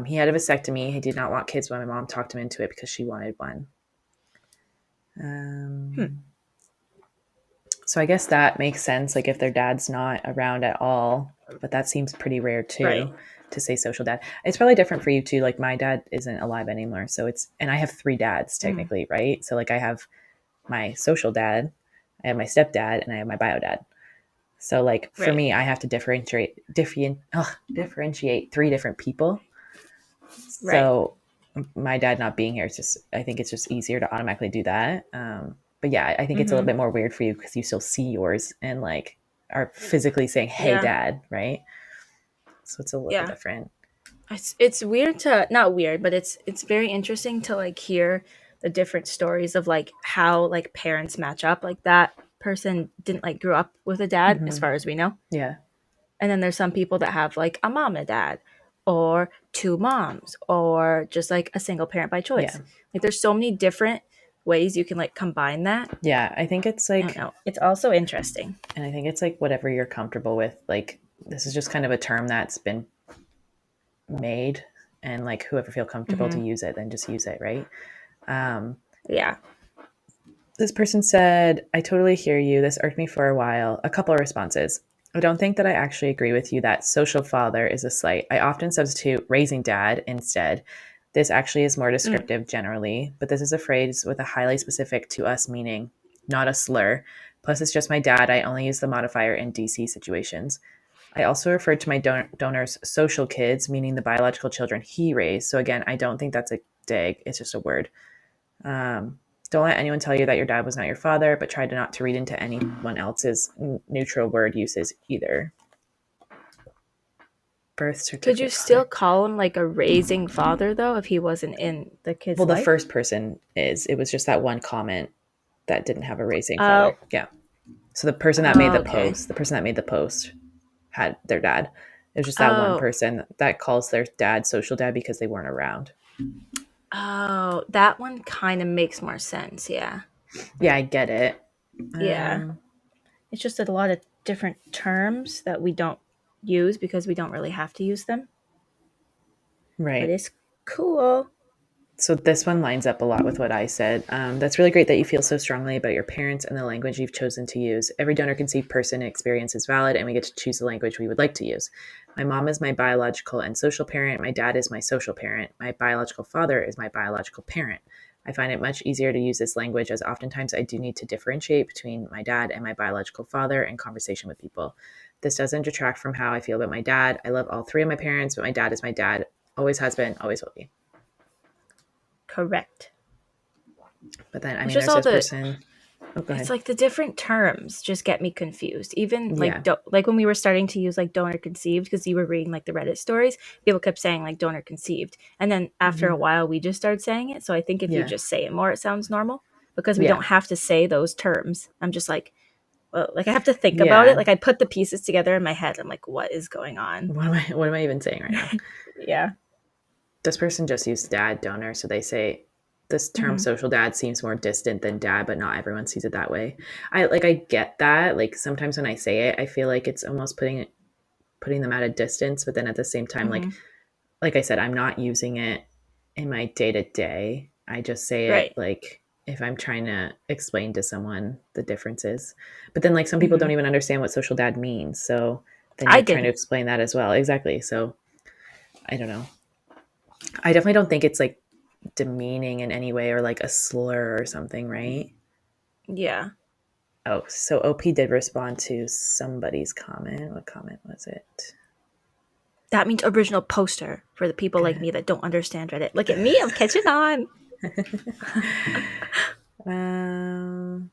He had a vasectomy. He did not want kids, but my mom talked him into it because she wanted one. Hmm. Um, so I guess that makes sense. Like if their dad's not around at all, but that seems pretty rare Right. too to say social dad. It's probably different for you too. Like my dad isn't alive anymore. So and I have three dads Mm. technically, right? So like I have my social dad, I have my stepdad, and I have my bio dad. So like for Right. me, I have to differentiate three different people. Right. So my dad not being here is just, I think it's just easier to automatically do that. But yeah, I think it's a little Mm-hmm. bit more weird for you because you still see yours and like are physically saying, hey, Yeah. dad, right? So it's a little Yeah. different. It's weird to not weird, but it's very interesting to like hear the different stories of like how like parents match up. Like that person didn't like grew up with a dad, as Mm-hmm. far as we know. Yeah. And then there's some people that have like a mom and a dad, or two moms, or just like a single parent by Yeah. choice. Like there's so many different ways you can like combine that. Yeah. I think it's I don't like, know. It's also interesting. and I think it's like whatever you're comfortable with. Like, this is just kind of a term that's been made, and like whoever feel comfortable to Hmm. use it, then just use it, right? Um, Yeah. This person said, I totally hear you. This irked me for a while. A couple of responses. I don't think that I actually agree with you that social father is a slight. I often substitute raising dad instead. This actually is more Mm. descriptive generally, but this is a phrase with a highly specific to us meaning, not a slur. Plus, it's just my dad. I only use the modifier in DC situations. I also referred to my donor's social kids, meaning the biological children he raised. So, again, I don't think that's a dig. It's just a word. Um, don't let anyone tell you that your dad was not your father, but try to not to read into anyone else's neutral word uses either. Birth Could you certificate still father. call him like a raising father though if he wasn't in the Well, kid's the life? first person is. It was just that one comment that didn't have a raising Oh, father. Yeah. So the person that made oh, the okay. post, the person that made the post had their dad. It was just that one Oh, person that calls their dad social dad because they weren't around. oh, that one kind of makes more sense. Yeah. Yeah, I get it. Yeah. Um, It's just a lot of different terms that we don't use because we don't really have to use them. But right. it's cool. So this one lines up a lot with what I said. That's really great that you feel so strongly about your parents and the language you've chosen to use. Every donor conceived person experience is valid, and we get to choose the language we would like to use. My mom is my biological and social parent. My dad is my social parent. My biological father is my biological parent. I find it much easier to use this language as oftentimes I do need to differentiate between my dad and my biological father in conversation with people. This doesn't detract from how I feel about my dad. I love all three of my parents, but my dad is my dad, always has been, always will be. Correct. But then, I It's mean, just there's all this the person. Oh, go it's ahead. like the different terms just get me confused. Even like Yeah. like when we were starting to use like donor conceived because you were reading like the Reddit stories, people kept saying like donor conceived. And then after a Hmm. while we just started saying it. So I think if you Yeah. just say it more it sounds normal because we Yeah. don't have to say those terms. I'm just like, well, like I have to think about it. Yeah. Like I put the pieces together in my head. I'm like, what is going on? What am I even saying right now? Yeah. This person just used dad donor. So they say this term Hmm. social dad seems more distant than dad, but not everyone sees it that way. I get that. Like sometimes when I say it, I feel like it's almost putting them at a distance, but then at the same time, Hmm. like I said, I'm not using it in my day to day. I just say it Right. like if I'm trying to explain to someone the differences. But then like some people Hmm. don't even understand what social dad means. So then I you're trying to didn't. explain that as well. Exactly. So I don't know. I definitely don't think it's like demeaning in any way or like a slur or something, right? Yeah. Oh, so OP did respond to somebody's comment. What comment was it? That means original poster for the people like me that don't understand Reddit. Look at me, I'm catching on. um,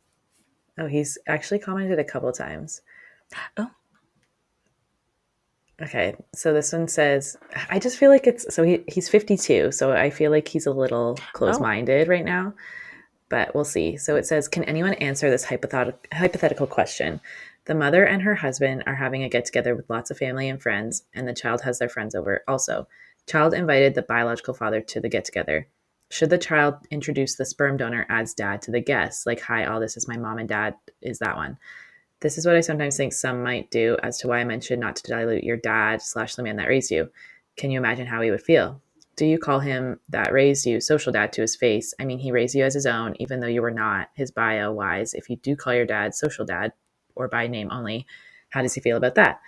oh, he's actually commented a couple times. Oh, Okay, so this one says, I just feel like it's so he's 52, so I feel like he's a little oh, close-minded right now, but we'll see. So it says, can anyone answer this hypothetical question? The mother and her husband are having a get together with lots of family and friends, and the child has their friends over also. Child invited the biological father to the get together. Should the child introduce the sperm donor as dad to the guests? Like, hi, all this is my mom and dad, is that one? This is what I sometimes think some might do as to why I mentioned not to dilute your dad slash the man that raised you. Can you imagine how he would feel? Do you call him that raised you social dad to his face? I mean, he raised you as his own, even though you were not his bio wise. If you do call your dad social dad or by name only, how does he feel about that?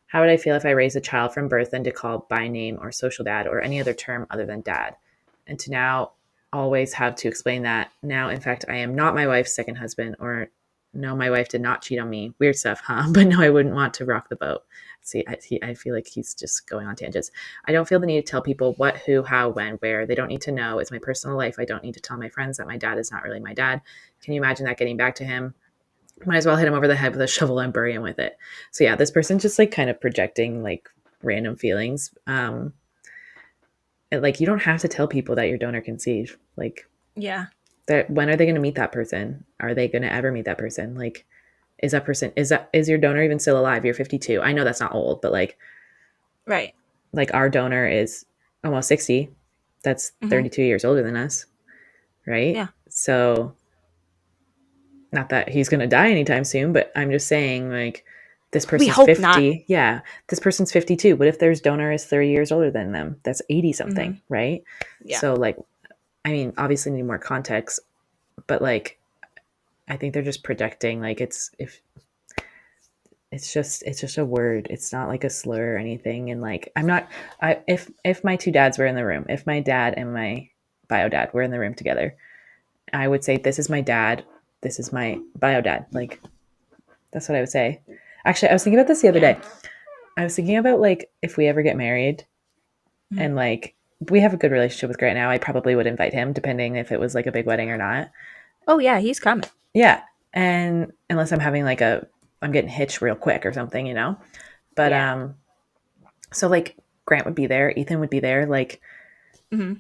How would I feel if I raised a child from birth and to call by name or social dad or any other term other than dad? And to now always have to explain that now, in fact, I am not my wife's second husband, or no, my wife did not cheat on me. Weird stuff, huh? But no, I wouldn't want to rock the boat. See, I feel like he's just going on tangents. I don't feel the need to tell people what, who, how, when, where. They don't need to know. It's my personal life. I don't need to tell my friends that my dad is not really my dad. Can you imagine that getting back to him? Might as well hit him over the head with a shovel and bury him with it. So yeah, this person's just like kind of projecting like random feelings. Like you don't have to tell people that your donor conceived. Like yeah, that, when are they going to meet that person? Are they going to ever meet that person? Like, is your donor even still alive? You're 52. I know that's not old, but right. like our donor is almost 60. That's Hmm. 32 years older than us, right? Yeah, So not that he's going to die anytime soon, but I'm just saying like this we person's hope not. 50. Yeah, this person's 52. What if their donor is 30 years older than them? That's 80 Hmm. something, right? Yeah, So like I mean, obviously need more context. but like I think they're just projecting like it's if it's just a word. It's not like a slur or anything. And like I'm not I if my two dads were in the room, if my dad and my bio dad were in the room together, I would say this is my dad, this is my bio dad. Like that's what I would say. Actually, I was thinking about this the other Yeah. day. I was thinking about like if we ever get married Mhm. and like we have a good relationship with Grant now, I probably would invite him depending if it was like a big wedding or not. Oh yeah, he's coming. Yeah. And unless I'm having like I'm getting hitched real quick or something, you know. But Yeah. so like Grant would be there, Ethan would be there, like Hmm.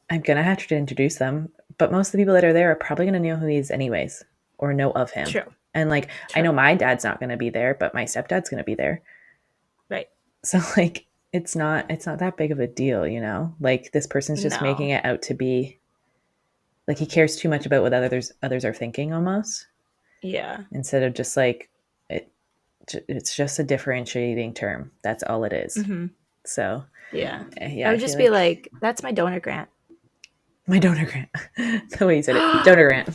I'm gonna have to introduce them, but most of the people that are there are probably gonna know who he is anyways or know of him. True. And like I True. know my dad's not gonna be there, but my stepdad's gonna be there. Right. So like it's not that big of a deal, you know? Like this person's just making No. it out to be like he cares too much about what others are thinking almost Yeah. instead of just like it, it's just a differentiating term. That's all it is. Hmm. So Yeah. yeah, I I would feel just be like like, "That's my donor grant." my donor grant. The way you said it, donor grant.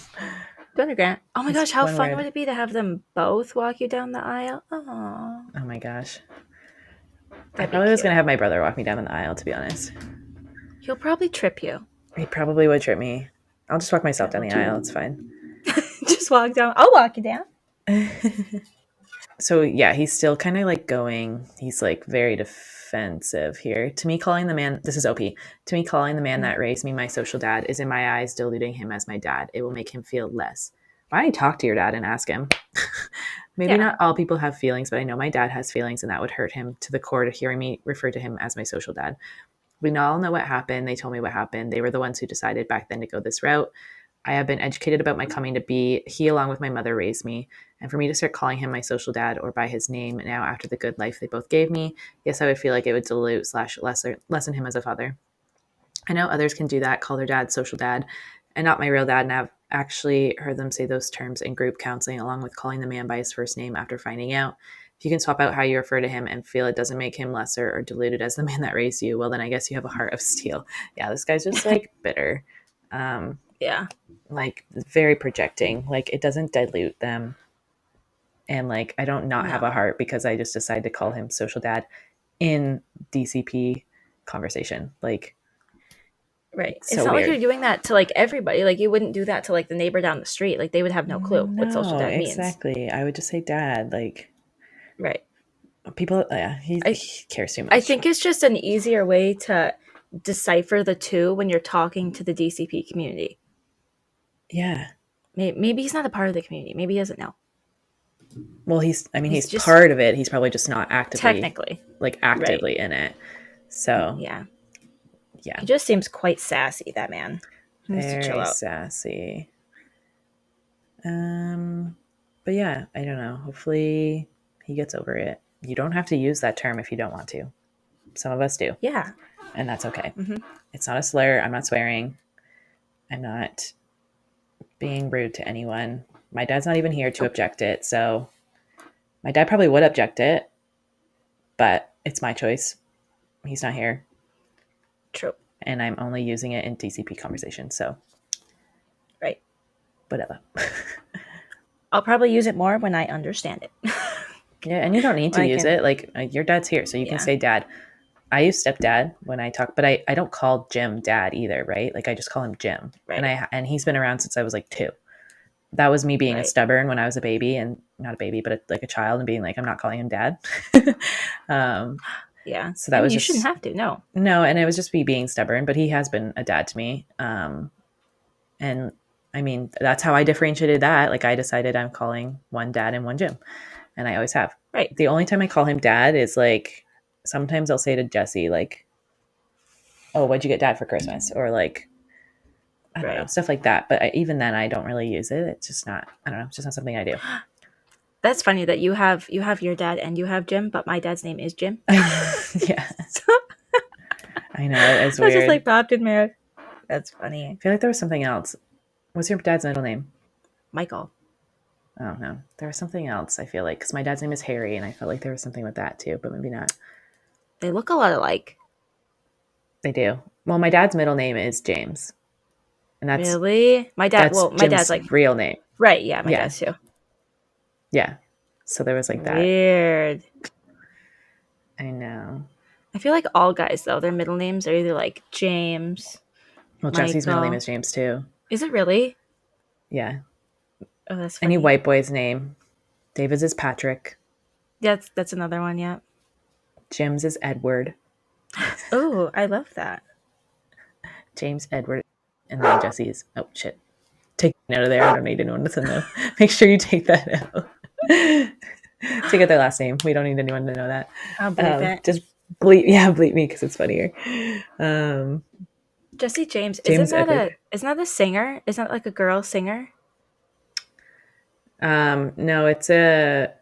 Donor grant. Oh my It's gosh, how one fun would word. it be to have them both walk you down the aisle? Oh, Oh my gosh. I that'd be probably was cute. gonna have my brother walk me down the aisle. To be honest, He'll probably trip you. he probably would trip me. I'll just walk myself Yeah, down well, the too. aisle. It's fine. Just walk down. I'll walk you down. So yeah, he's still kind of like going. He's like very defensive here. To me, calling the man this is OP. To me, calling the man Mm. that raised me my social dad is in my eyes diluting him as my dad. It will make him feel less. Why don't you talk to your dad and ask him? Maybe Yeah. not all people have feelings, but I know my dad has feelings, and that would hurt him to the core to hearing me refer to him as my social dad. We all know what happened. They told me what happened. They were the ones who decided back then to go this route. I have been educated about my coming to be. He, along with my mother, raised me. And for me to start calling him my social dad or by his name now after the good life they both gave me, yes, I would feel like it would dilute slash lessen him as a father. I know others can do that, call their dad social dad, and not my real dad. And I've actually heard them say those terms in group counseling, along with calling the man by his first name after finding out. If you can swap out how you refer to him and feel it doesn't make him lesser or diluted as the man that raised you, well, then I guess you have a heart of steel. Yeah, this guy's just like bitter. Um, Yeah. like very projecting. Like it doesn't dilute them. And like I don't not have a No. heart because I just decided to call him social dad in DCP conversation. Like Right. it's It's so not like you're weird. doing that to like everybody. Like you wouldn't do that to like the neighbor down the street. Like they would have no clue what social No, dad means. exactly. I would just say dad. Like Right. people, yeah, I he cares too I much. think it's just an easier way to decipher the two when you're talking to the DCP community. Yeah. Maybe he's not a part of the community. Maybe he doesn't know. Well, He's he's just part of it. He's probably just not actively, technically. like Right. actively in it. So Yeah. yeah, He just seems quite sassy, that man. He needs to chill very out. sassy. Um, but yeah, I don't know. Hopefully he gets over it. You don't have to use that term if you don't want to. Some of us do, Yeah. and that's okay. Hmm. It's not a slur. I'm not swearing. I'm not being rude to anyone. My dad's not even here to Nope. object it. So my dad probably would object it, but it's my choice. He's not here, True. and I'm only using it in DCP conversation. So Right. whatever. I'll probably use it more when I understand it. Yeah, and you don't need to When I use can. it. Like your dad's here, so you can Yeah. say dad. I use stepdad when I talk, but I don't call Jim dad either, right? Like I just call him Jim, Right. and he's been around since I was like 2. That was me being a Right. stubborn when I was a baby and not a baby, but like a child and being like, I'm not calling him dad. um, Yeah. so I that mean, was you shouldn't just have to. No. no, and it was just me being stubborn. But he has been a dad to me, and I mean that's how I differentiated that. Like I decided I'm calling one dad and one Jim, and I always have. Right. The only time I call him dad is like sometimes I'll say to Jesse like, "Oh, what'd you get dad for Christmas?" Or like I don't know, Right. stuff like that. But even then, I don't really use it. It's just not. I don't know. It's just not something I do. That's funny that you have your dad and you have Jim, but my dad's name is Jim. I know. Yeah, So I know. It's I was just weird. like popped in there. That's funny. I feel like there was something else. What's your dad's middle name? Michael. I don't know. There was something else. I feel like because my dad's name is Harry, and I felt like there was something with that too, but maybe not. They look a lot alike. They do. Well, my dad's middle name is James. and that's Really? My dad, that's well, my dad's Jim's like, real name. right, yeah, my Yeah, dad's too. yeah. So there was like that. Weird. I know. I feel like all guys, though, their middle names are either like James, Well, Jesse's middle name Michael. is James too. Is it really? Yeah. Oh, that's Any funny. white boy's name. David's is Patrick. That's another one, yeah. Jim's is Edward. Oh, I love that. James Edward. And then Jesse's. Oh, shit. Take it out of there. I don't need anyone to know. Make sure you take that out. Take out their last name. We don't need anyone to know that. I'll bleep it. Just bleep. Yeah, bleep me because it's funnier. Um, Jesse James, James Edward. isn't that a singer? Isn't that like a girl singer? No, it's a.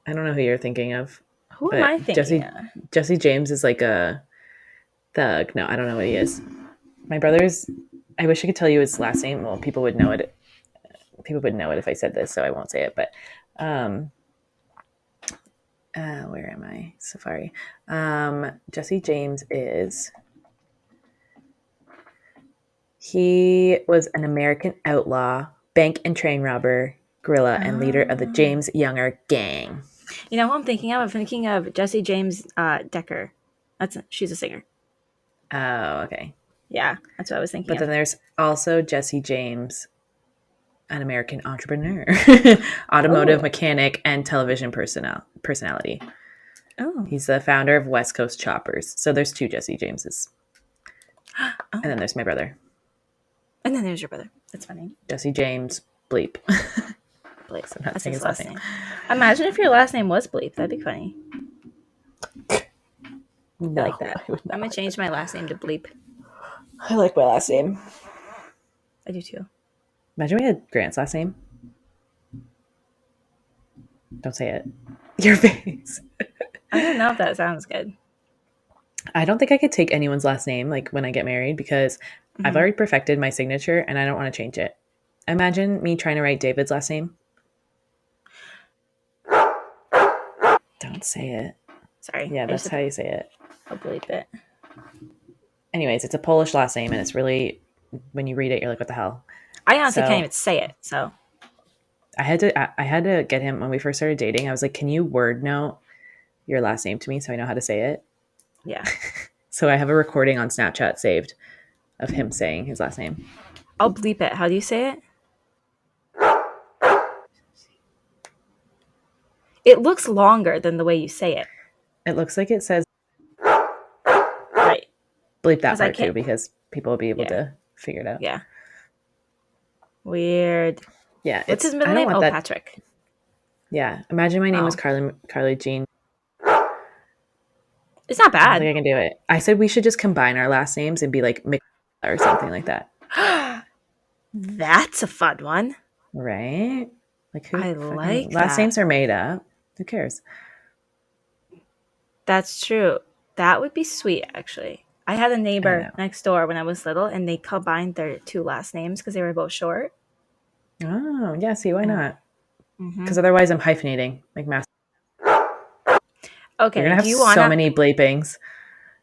I don't know who you're thinking of, Who am but I thinking Jesse of? Jesse James is like a thug. No, I don't know what he is. My brother's. I wish I could tell you his last name. Well, people would know it. People would know it if I said this, so I won't say it. But um, where am I? Safari. Jesse James is. He was an American outlaw, bank and train robber, guerrilla, and leader of the Oh. James Younger Gang. You know who I'm thinking of? I'm thinking of Jesse James Decker. She's a singer. Oh, okay. Yeah, that's what I was thinking But of. then there's also Jesse James, an American entrepreneur, automotive Oh. mechanic, and television personality. Oh. He's the founder of West Coast Choppers. So there's two Jesse Jameses. And Oh. then there's my brother, And then there's your brother. That's funny. Jesse James Bleep. Bleep. So I'm not That's saying his his last last name. name. Imagine if your last name was Bleep. That'd be funny. I No, like that. I would I'm gonna not. change my last name to Bleep. I like my last name. I do too. Imagine we had Grant's last name. Don't say it. Your face. I don't know if that sounds good. I don't think I could take anyone's last name like when I get married because I've Hmm. already perfected my signature and I don't want to change it. Imagine me trying to write David's last name. Don't say it. Sorry, Yeah, I just that's how you say it. I'll bleep it. Anyways, it's a Polish last name and it's really when you read it, you're like, what the hell? I honestly can't So even say it. So I had to get him when we first started dating. I was like, can you word note your last name to me so I know how to say it? yeah, So I have a recording on Snapchat saved of him saying his last name. I'll bleep it. How do you say it? It looks longer than the way you say it. It looks like it says Right. bleep that Because I part too can't. because people will be able Yeah. to figure it out. Yeah. Weird. Yeah, What's his I middle don't name? want Oh, that. Patrick. Yeah, imagine my name was Oh, Carly Jean. it's not I don't bad. think I can do it. I said we should just combine our last names and be like Mc or something like that, That's a fun one. right? Like who I fucking like last that. names are made up. Who cares? That's true. That would be sweet, actually. I had a I neighbor know. next door when I was little, and they combined their two last names because they were both short. Oh, yeah. See, why And not? hmm Because otherwise, I'm hyphenating. Like, mass. We're okay, gonna have do you so wanna many bleepings.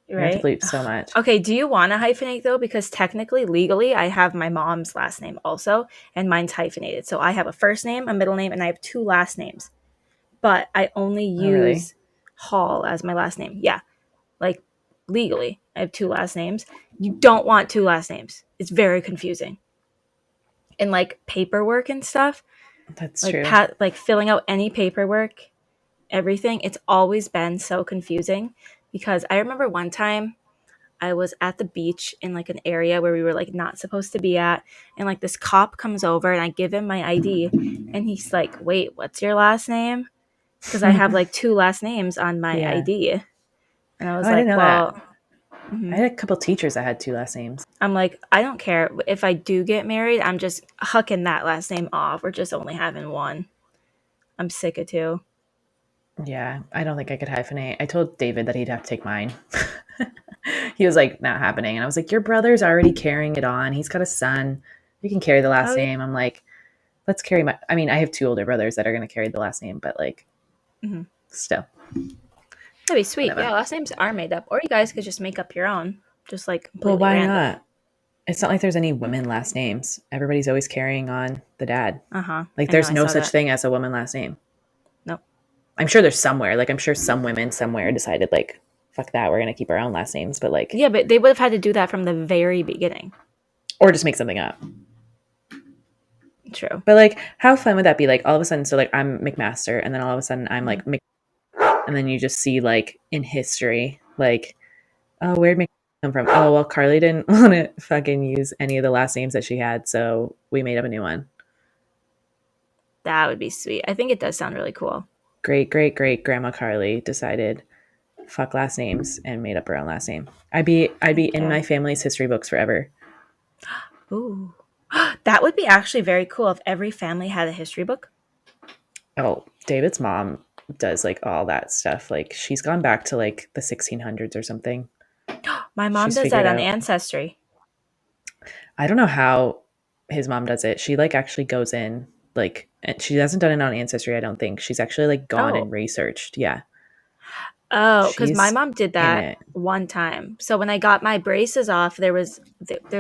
We're gonna have to right? bleep so much. Okay, do you want to hyphenate though? Because technically, legally, I have my mom's last name also, and mine's hyphenated. So I have a first name, a middle name, and I have two last names. But I only Oh, really? use Hall as my last name. Yeah, like legally, I have two last names. You don't want two last names. It's very confusing. And like paperwork and stuff, That's like true. like filling out any paperwork, everything, it's always been so confusing because I remember one time I was at the beach in like an area where we were like not supposed to be at. And like this cop comes over and I give him my ID and he's like, wait, what's your last name? Because I have like two last names on my Yeah. ID. And I Oh, was I didn't like, know that. well, I mhm. had a couple teachers that had two last names. I'm like, I don't care. If I do get married, I'm just hucking that last name off. We're just only having one. I'm sick of two. Yeah, I don't think I could hyphenate. I told David that he'd have to take mine. He was like, not happening. And I was like, your brother's already carrying it on. He's got a son. He can carry the Oh, last yeah. name. I'm like, let's carry my. I mean, I have two older brothers that are going to carry the last name, but like, Hmm. still, That'd be sweet. whatever. Yeah, last names are made up. Or you guys could just make up your own. Just like Well, completely why random. not? It's not like there's any women last names. Everybody's always carrying on the dad. Uh-huh. Like I know, there's I no saw such that. thing as a woman last name. Nope. I'm sure there's somewhere. Like I'm sure some women somewhere decided like fuck that, we're gonna keep our own last names, but like Yeah, but they would have had to do that from the very beginning. or just make something up. True. But like how fun would that be? Like all of a sudden, so like I'm McMaster, and then all of a sudden I'm Mm-hmm. like Mc, and then you just see like in history, like oh where'd Mc come from? Oh well, Carly didn't want to fucking use any of the last names that she had, so we made up a new one. That would be sweet. I think it does sound really cool. Great great great grandma Carly decided fuck last names and made up her own last name. I'd be Heck in yeah. my family's history books forever. Ooh. That would be actually very cool if every family had a history book. Oh, David's mom does like all that stuff. Like she's gone back to like the 1600s or something. My mom She's does figured that on out. Ancestry. I don't know how his mom does it. She like actually goes in like and she hasn't done it on Ancestry, I don't think. She's actually like gone Oh. and researched. Yeah. Oh, because my She's mom did in that it. one time. So when I got my braces off, there's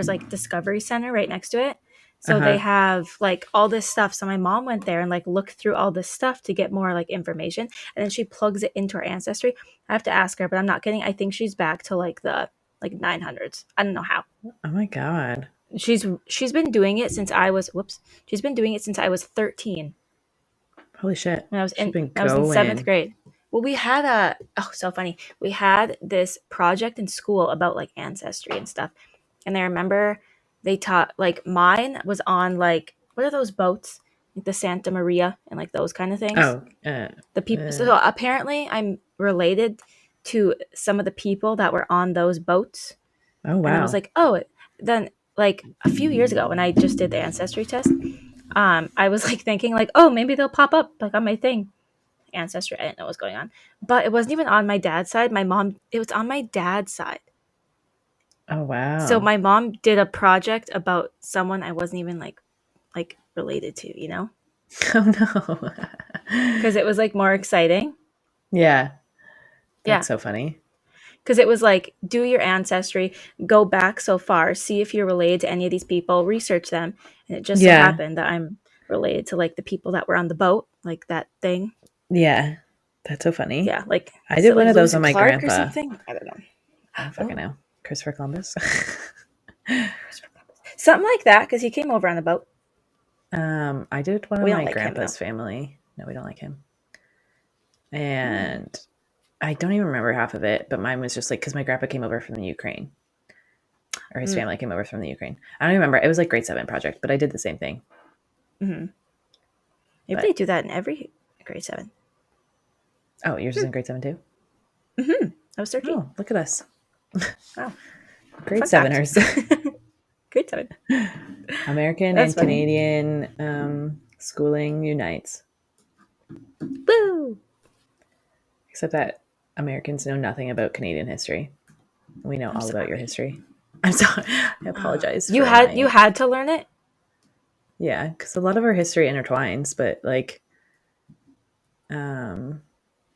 like Discovery Center right next to it. So they Uh-huh. have like all this stuff. So my mom went there and like looked through all this stuff to get more like information, and then she plugs it into her ancestry. I have to ask her, but I'm not kidding. I think she's back to like the like 900s. I don't know how. Oh my God. She's been doing it since I was whoops. She's been doing it since I was 13. Holy shit. when I was She's in been when I was in seventh going. grade. Well, we had a so funny. We had this project in school about like ancestry and stuff, and I remember they taught like mine was on like what are those boats like the Santa Maria and like those kind of things. Oh. The people. Uh, So apparently, I'm related to some of the people that were on those boats, oh and I was wow. like, oh, then like a few years ago when I just did the ancestry test, I was like thinking like, oh, maybe they'll pop up like on my thing ancestry. I didn't know what was going on. But it wasn't even on my dad's side. My mom, it was on my dad's side. Oh So wow. my mom did a project about someone I wasn't even like related to, Oh no. Because it was like more exciting. Yeah. Yeah. That's so funny. Because it was like, do your ancestry, go back so far, see if you're related to any of these people, research them. And it just so Yeah. happened that I'm related to like the people that were on the boat, like that thing. Yeah. That's so funny. Yeah. Like, I is did it one like of those Lewis on and my Clark or grandpa. something? I don't know. I don't fucking Oh, know. Christopher Columbus. something like that because he came over on the boat. I did one of We don't my like him though. grandpa's family. No, we don't like him. Hmm. And I don't even remember half of it, but mine was just like because my grandpa came over from the Ukraine, or his Mm. family came over from the Ukraine. I don't even remember. It was like grade 7 project, but I did the same thing. Mm-hmm. Maybe they But do that in every grade 7. oh, yours is in grade 7 too? Mm-hmm. I was 13. Oh, look at us. Wow. Grade Fun fact. seveners. Grade 7. American That's and funny. Canadian schooling unites. Woo! Except that Americans know nothing about Canadian history. We know I'm all about your sorry. history. I'm sorry. I apologize You for had you my had to learn it? yeah, because a lot of our history intertwines, but like um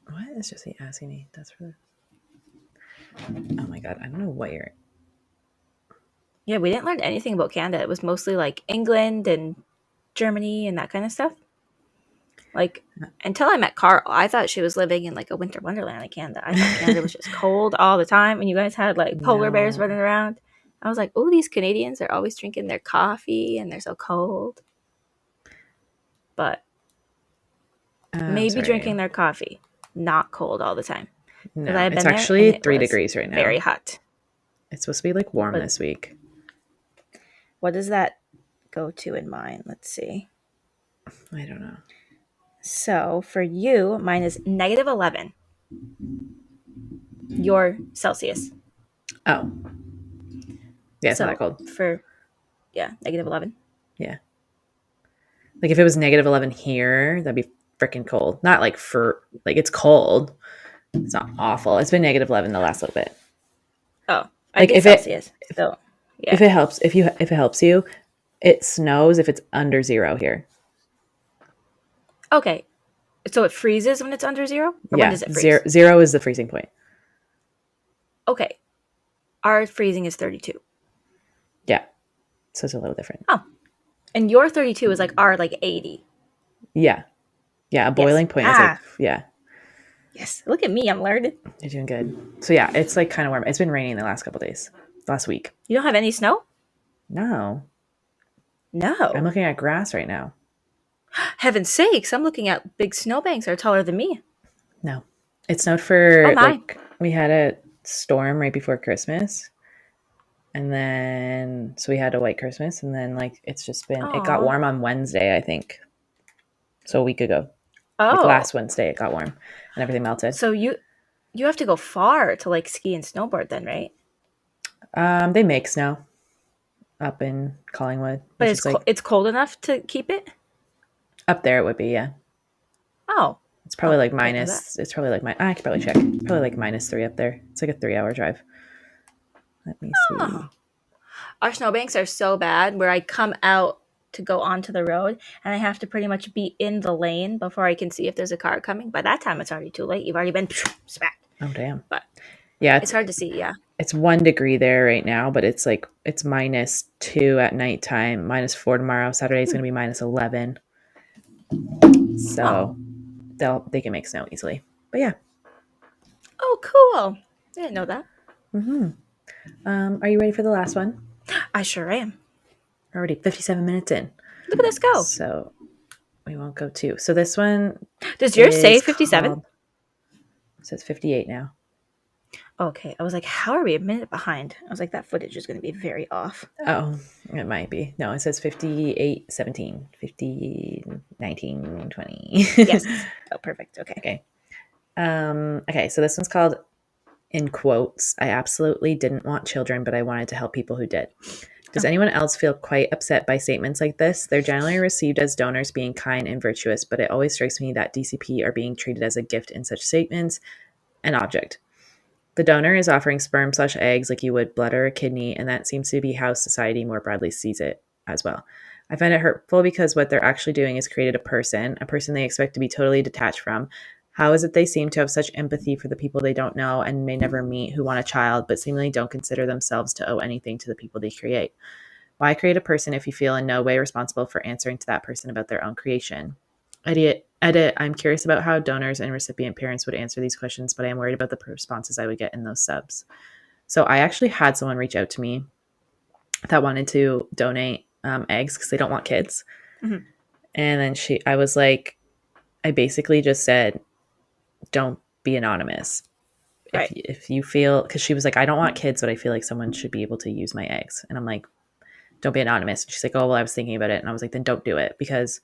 what is Jesse asking me? That's for the oh my god, I don't know what you're Yeah, we didn't learn anything about Canada. It was mostly like England and Germany and that kind of stuff. Like until I met Carl, I thought she was living in like a winter wonderland in Canada. I thought Canada was just cold all the time, and you guys had like polar bears no. running around. I was like, oh, these Canadians are always drinking their coffee and they're so cold. But I'm maybe sorry. drinking their coffee, not cold all the time. Because I No, had it's been there and actually it 3 was degrees right very now. hot. It's supposed to be like warm But this week. what does that go to in mine? Let's see. I don't know. So for you, mine is -11. Your Celsius. Oh, yeah, it's not that So cold. for yeah, -11. Yeah. Like if it was -11 here, that'd be freaking cold. Not like for like it's cold. It's not awful. It's been -11 the last little bit. Oh, I Like did Celsius. So if yeah. it helps, if it helps you, it snows if it's under 0 here. Okay. So it freezes when it's under 0? Or when Yeah, does it zero freeze? zero is the freezing point. Okay. Our freezing is 32. Yeah. So it's a little different. Oh, and your 32 is like our like 80. Yeah. Yeah. A Yes. boiling point is like, yeah, Yes. Look at me. I'm learning. you're doing good. So yeah, it's like kind of warm. It's been raining the last couple days, last week. You don't have any snow? No, I'm No. looking at grass right now. Heaven's sakes. I'm looking at big snowbanks that are taller than me. No, it snowed Oh, for my. like, we had a storm right before Christmas. And then, so we had a white Christmas. And then, like, it's just been, it got Aw. warm on Wednesday, I think. So a week ago. Like Oh. last Wednesday, it got warm and everything melted. So you have to go far to like ski and snowboard then, right? They make snow up in Collingwood, But which is like it's cold enough to keep it? up there. It would be, yeah. Oh. It's probably Oh, like didn't know that. minus. It's probably like I could probably check. Probably like -3 up there. It's like a 3-hour drive. Let me Oh. see. Our snowbanks are so bad where I come out to go onto the road and I have to pretty much be in the lane before I can see if there's a car coming. By that time, it's already too late. You've already been smacked. Oh damn. But Yeah, it's hard to see. Yeah. it's 1 degree there right now, but it's like it's -2 at nighttime, -4 tomorrow. Saturday is Hmm. going to be -11. Oh. So they can make snow easily. But yeah. Oh, cool. I didn't know that. Hmm. Are you ready for the last one? I sure am. We're already 57 minutes in, Look at this go. so we won't go too. So this one Does yours say is 57? called. It says 58 now. Okay. I was like, how are we a minute behind? I was like, that footage is going to be very off. Oh, it might be. No, it says 58, 17, 50, 19, 20. Yes. Oh, perfect. Okay. Okay. Okay, so this one's called, in quotes, I absolutely didn't want children, but I wanted to help people who did. Does Oh. anyone else feel quite upset by statements like this? They're generally received as donors being kind and virtuous, but it always strikes me that DCP are being treated as a gift in such statements, an object. The donor is offering sperm/eggs like you would blood or a kidney, and that seems to be how society more broadly sees it as well. I find it hurtful because what they're actually doing is created a person they expect to be totally detached from. How is it they seem to have such empathy for the people they don't know and may never meet who want a child, but seemingly don't consider themselves to owe anything to the people they create? Why create a person if you feel in no way responsible for answering to that person about their own creation? Edit, I'm curious about how donors and recipient parents would answer these questions, but I am worried about the responses I would get in those subs. So I actually had someone reach out to me that wanted to donate eggs because they don't want kids. Mhm. And then I was like, I basically just said, don't be anonymous. Right. If you feel, because she was like, I don't want kids, but I feel like someone should be able to use my eggs. And I'm like, don't be anonymous. And she's like, oh, well, I was thinking about it. And I was like, then don't do it because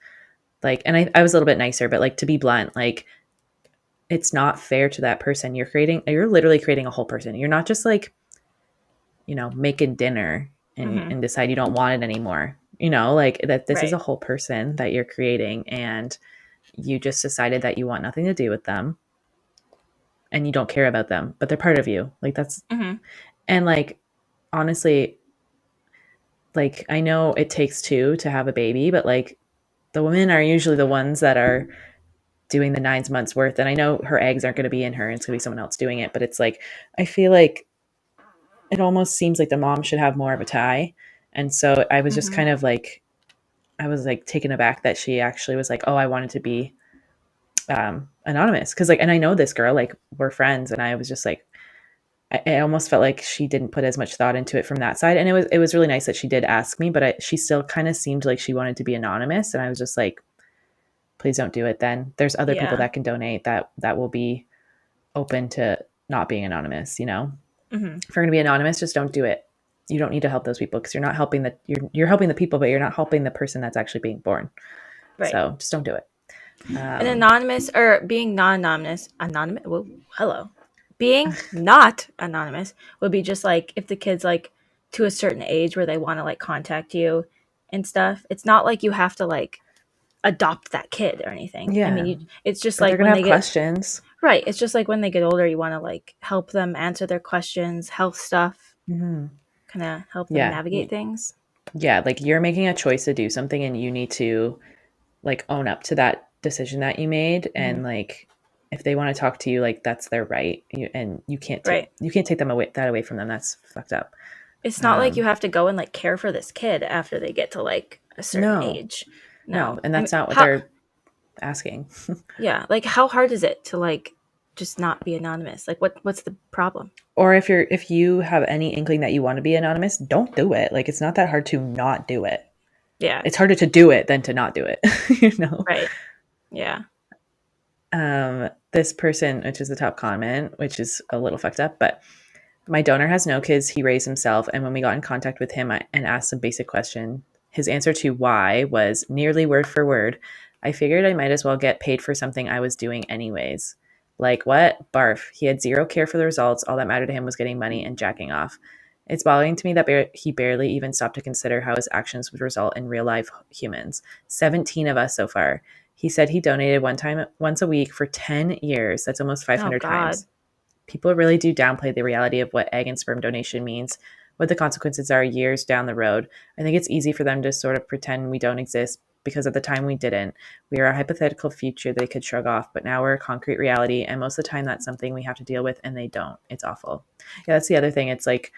like, and I was a little bit nicer, but like to be blunt, like it's not fair to that person. You're literally creating a whole person. You're not just like, making dinner and, Mhm. and decide you don't want it anymore. Like that this is Right. a whole person that you're creating and you just decided that you want nothing to do with them and you don't care about them, but they're part of you. Like that's, Mhm. and like, honestly, like I know it takes two to have a baby, but like the women are usually the ones that are doing the 9 months worth. And I know her eggs aren't going to be in her and it's going to be someone else doing it, but it's like, I feel like it almost seems like the mom should have more of a tie. And so I was just Mhm. kind of like, I was like taken aback that she actually was like, oh, I wanted to be anonymous. Cause like, and I know this girl, like we're friends. And I was just like, I almost felt like she didn't put as much thought into it from that side. And it was really nice that she did ask me, but she still kind of seemed like she wanted to be anonymous. And I was just like, please don't do it then. There's other people Yeah. that can donate that will be open to not being anonymous. Mhm. If you're going to be anonymous, just don't do it. You don't need to help those people because you're not helping you're helping the people, but you're not helping the person that's actually being born. Right. So just don't do it. An Um, anonymous or being non-anonymous, anonymous. Whoa, hello. Being not anonymous would be just like if the kid's like to a certain age where they want to like contact you and stuff. It's not like you have to like adopt that kid or anything. I mean, yeah, it's just but they're like going to when have they get questions. right. It's just like when they get older, you want to like help them answer their questions, health stuff, Mm-hmm. kind of help them Yeah, navigate things. yeah. Like you're making a choice to do something, and you need to like own up to that decision that you made, Hmm. and like if they want to talk to you, like that's their right, and you can't Right. take them away from them. That's fucked up. It's not like you have to go and like care for this kid after they get to like a certain No, age. no, No. and I that's mean, not what how they're asking. yeah, like how hard is it to like just not be anonymous? Like what's the problem? Or if you have any inkling that you want to be anonymous, don't do it. Like it's not that hard to not do it. Yeah, It's harder to do it than to not do it. you know. right. Yeah. This person, which is the top comment, which is a little fucked up, but my donor has no kids. He raised himself. And when we got in contact with him and asked a basic question, his answer to why was nearly word for word. I figured I might as well get paid for something I was doing anyways. Like what? Barf. He had zero care for the results. All that mattered to him was getting money and jacking off. It's bothering to me that he barely even stopped to consider how his actions would result in real life humans. 17 of us so far. He said he donated once a week for 10 years. That's almost Oh 500 God. times. People really do downplay the reality of what egg and sperm donation means, what the consequences are years down the road. I think it's easy for them to sort of pretend we don't exist because at the time we didn't. We are a hypothetical future they could shrug off, but now we're a concrete reality. And most of the time that's something we have to deal with and they don't. It's awful. Yeah, that's the other thing. It's like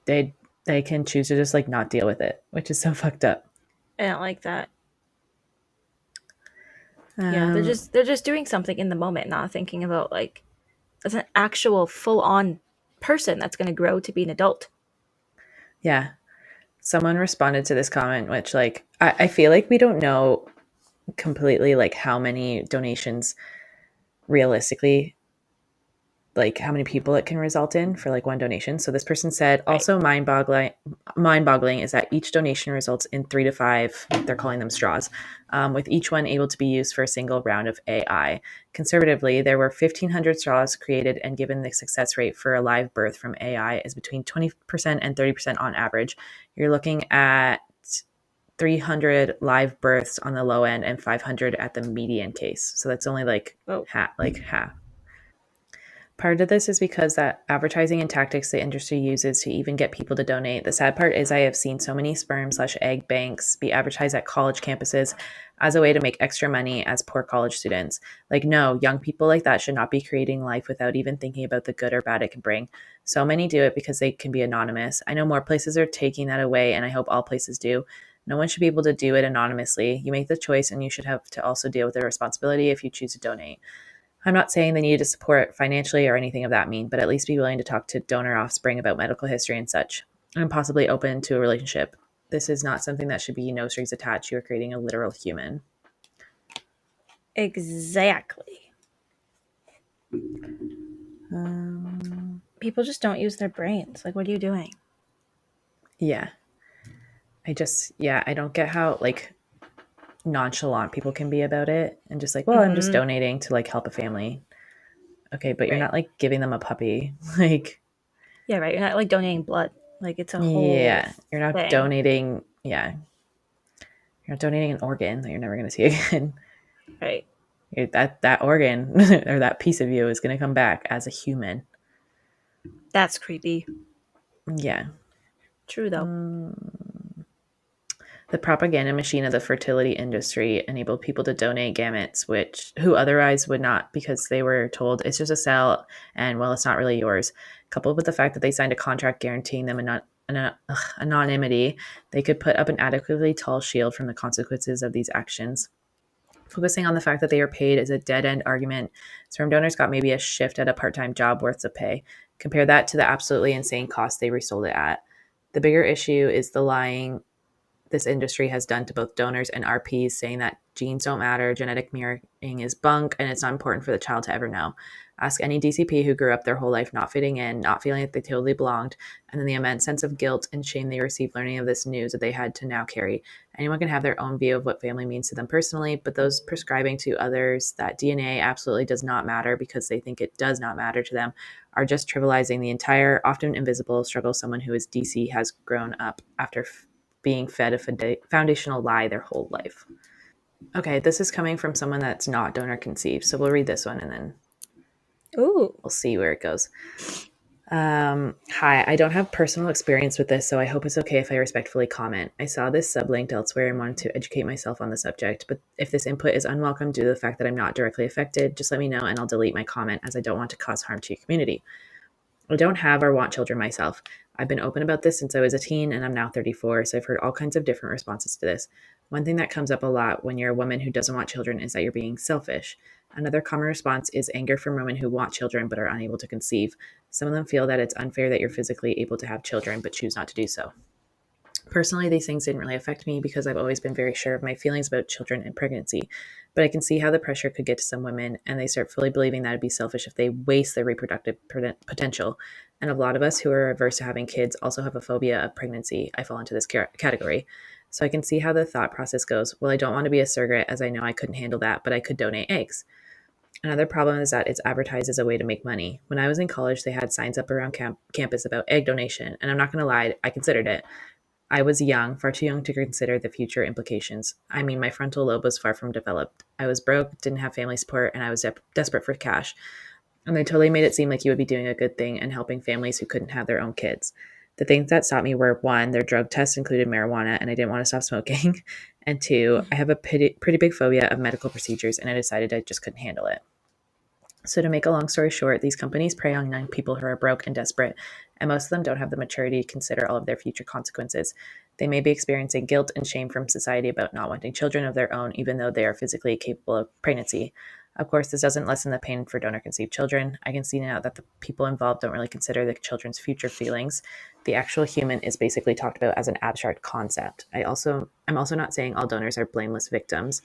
they they can choose to just like not deal with it, which is so fucked up. I don't like that. Yeah, Um, they're just doing something in the moment, not thinking about like as an actual full on person that's gonna grow to be an adult. yeah. Someone responded to this comment, which like I feel like we don't know completely like how many donations realistically, like how many people it can result in for like one donation. So this person said Right. also mind boggling is that each donation results in 3 to 5, they're calling them straws, with each one able to be used for a single round of AI. Conservatively, there were 1,500 straws created, and given the success rate for a live birth from AI is between 20% and 30% on average, you're looking at 300 live births on the low end and 500 at the median case. So that's only Oh. like half. Part of this is because that advertising and tactics the industry uses to even get people to donate. The sad part is I have seen so many sperm/egg banks be advertised at college campuses as a way to make extra money as poor college students. Like, no, young people like that should not be creating life without even thinking about the good or bad it can bring. So many do it because they can be anonymous. I know more places are taking that away, and I hope all places do. No one should be able to do it anonymously. You make the choice, and you should have to also deal with the responsibility if you choose to donate. I'm not saying they need to support financially or anything of that mean, but at least be willing to talk to donor offspring about medical history and such, and possibly open to a relationship. This is not something that should be no strings attached. You are creating a literal human. Exactly. Um, People just don't use their brains. Like, what are you doing? yeah. I don't get how like nonchalant people can be about it and just like, well, I'm just Mm-hmm. donating to like help a family. Okay, but you're Right. not like giving them a puppy. Like, Yeah, right. You're not like donating blood. Like it's a whole yeah, you're not thing. donating. Yeah, you're not donating an organ that you're never going to see again. Right. That organ or that piece of you is going to come back as a human. That's creepy. Yeah. True though. The propaganda machine of the fertility industry enabled people to donate gametes, which who otherwise would not because they were told it's just a cell and well, it's not really yours. Coupled with the fact that they signed a contract guaranteeing them anonymity, they could put up an adequately tall shield from the consequences of these actions. Focusing on the fact that they are paid is a dead end argument. Sperm donors got maybe a shift at a part time job worth of pay. Compare that to the absolutely insane cost they resold it at. The bigger issue is the lying this industry has done to both donors and RPs, saying that genes don't matter, genetic mirroring is bunk, and it's not important for the child to ever know. Ask any DCP who grew up their whole life not fitting in, not feeling that they totally belonged, and then the immense sense of guilt and shame they received learning of this news that they had to now carry. Anyone can have their own view of what family means to them personally, but those prescribing to others that DNA absolutely does not matter because they think it does not matter to them are just trivializing the entire, often invisible struggle someone who is DC has grown up after being fed a foundational lie their whole life. Okay, this is coming from someone that's not donor conceived. So we'll read this one and then Ooh. we'll see where it goes. Hi, I don't have personal experience with this, so I hope it's okay if I respectfully comment. I saw this sublinked elsewhere and wanted to educate myself on the subject, but if this input is unwelcome due to the fact that I'm not directly affected, just let me know and I'll delete my comment as I don't want to cause harm to your community. I don't have or want children myself. I've been open about this since I was a teen and I'm now 34, so I've heard all kinds of different responses to this. One thing that comes up a lot when you're a woman who doesn't want children is that you're being selfish. Another common response is anger from women who want children but are unable to conceive. Some of them feel that it's unfair that you're physically able to have children but choose not to do so. Personally, these things didn't really affect me because I've always been very sure of my feelings about children and pregnancy. But I can see how the pressure could get to some women, and they start fully believing that it'd be selfish if they waste their reproductive potential. And a lot of us who are averse to having kids also have a phobia of pregnancy. I fall into this category. So I can see how the thought process goes. Well, I don't want to be a surrogate as I know I couldn't handle that, but I could donate eggs. Another problem is that it's advertised as a way to make money. When I was in college, they had signs up around campus about egg donation, and I'm not going to lie, I considered it. I was young, far too young to consider the future implications. I mean, my frontal lobe was far from developed. I was broke, didn't have family support, and I was desperate for cash. And they totally made it seem like you would be doing a good thing and helping families who couldn't have their own kids. The things that stopped me were one, their drug tests included marijuana, and I didn't want to stop smoking. And two, I have a pretty big phobia of medical procedures, and I decided I just couldn't handle it. So, to make a long story short, these companies prey on young people who are broke and desperate, and most of them don't have the maturity to consider all of their future consequences. They may be experiencing guilt and shame from society about not wanting children of their own, even though they are physically capable of pregnancy. Of course, this doesn't lessen the pain for donor conceived children. I can see now that the people involved don't really consider the children's future feelings. The actual human is basically talked about as an abstract concept. I'm also not saying all donors are blameless victims.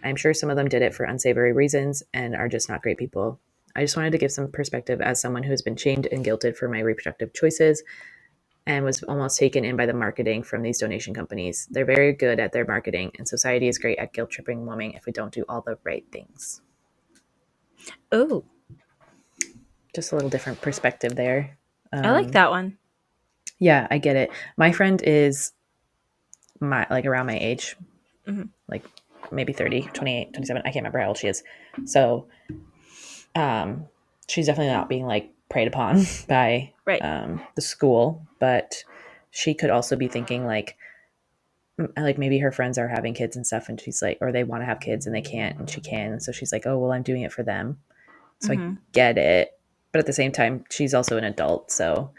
I'm sure some of them did it for unsavory reasons and are just not great people. I just wanted to give some perspective as someone who's been shamed and guilted for my reproductive choices and was almost taken in by the marketing from these donation companies. They're very good at their marketing, and society is great at guilt tripping women if we don't do all the right things. Oh, Just a little different perspective there. I like that one. Yeah, I get it. My friend is around my age, Mm-hmm. like maybe 30, 28, 27. I can't remember how old she is. So um, she's definitely not being like preyed upon by Right. the school, but she could also be thinking like maybe her friends are having kids and stuff, and she's like, or they want to have kids and they can't, and she can, and so she's like, oh well, I'm doing it for them. So I Mm-hmm. get it, but at the same time, she's also an adult, so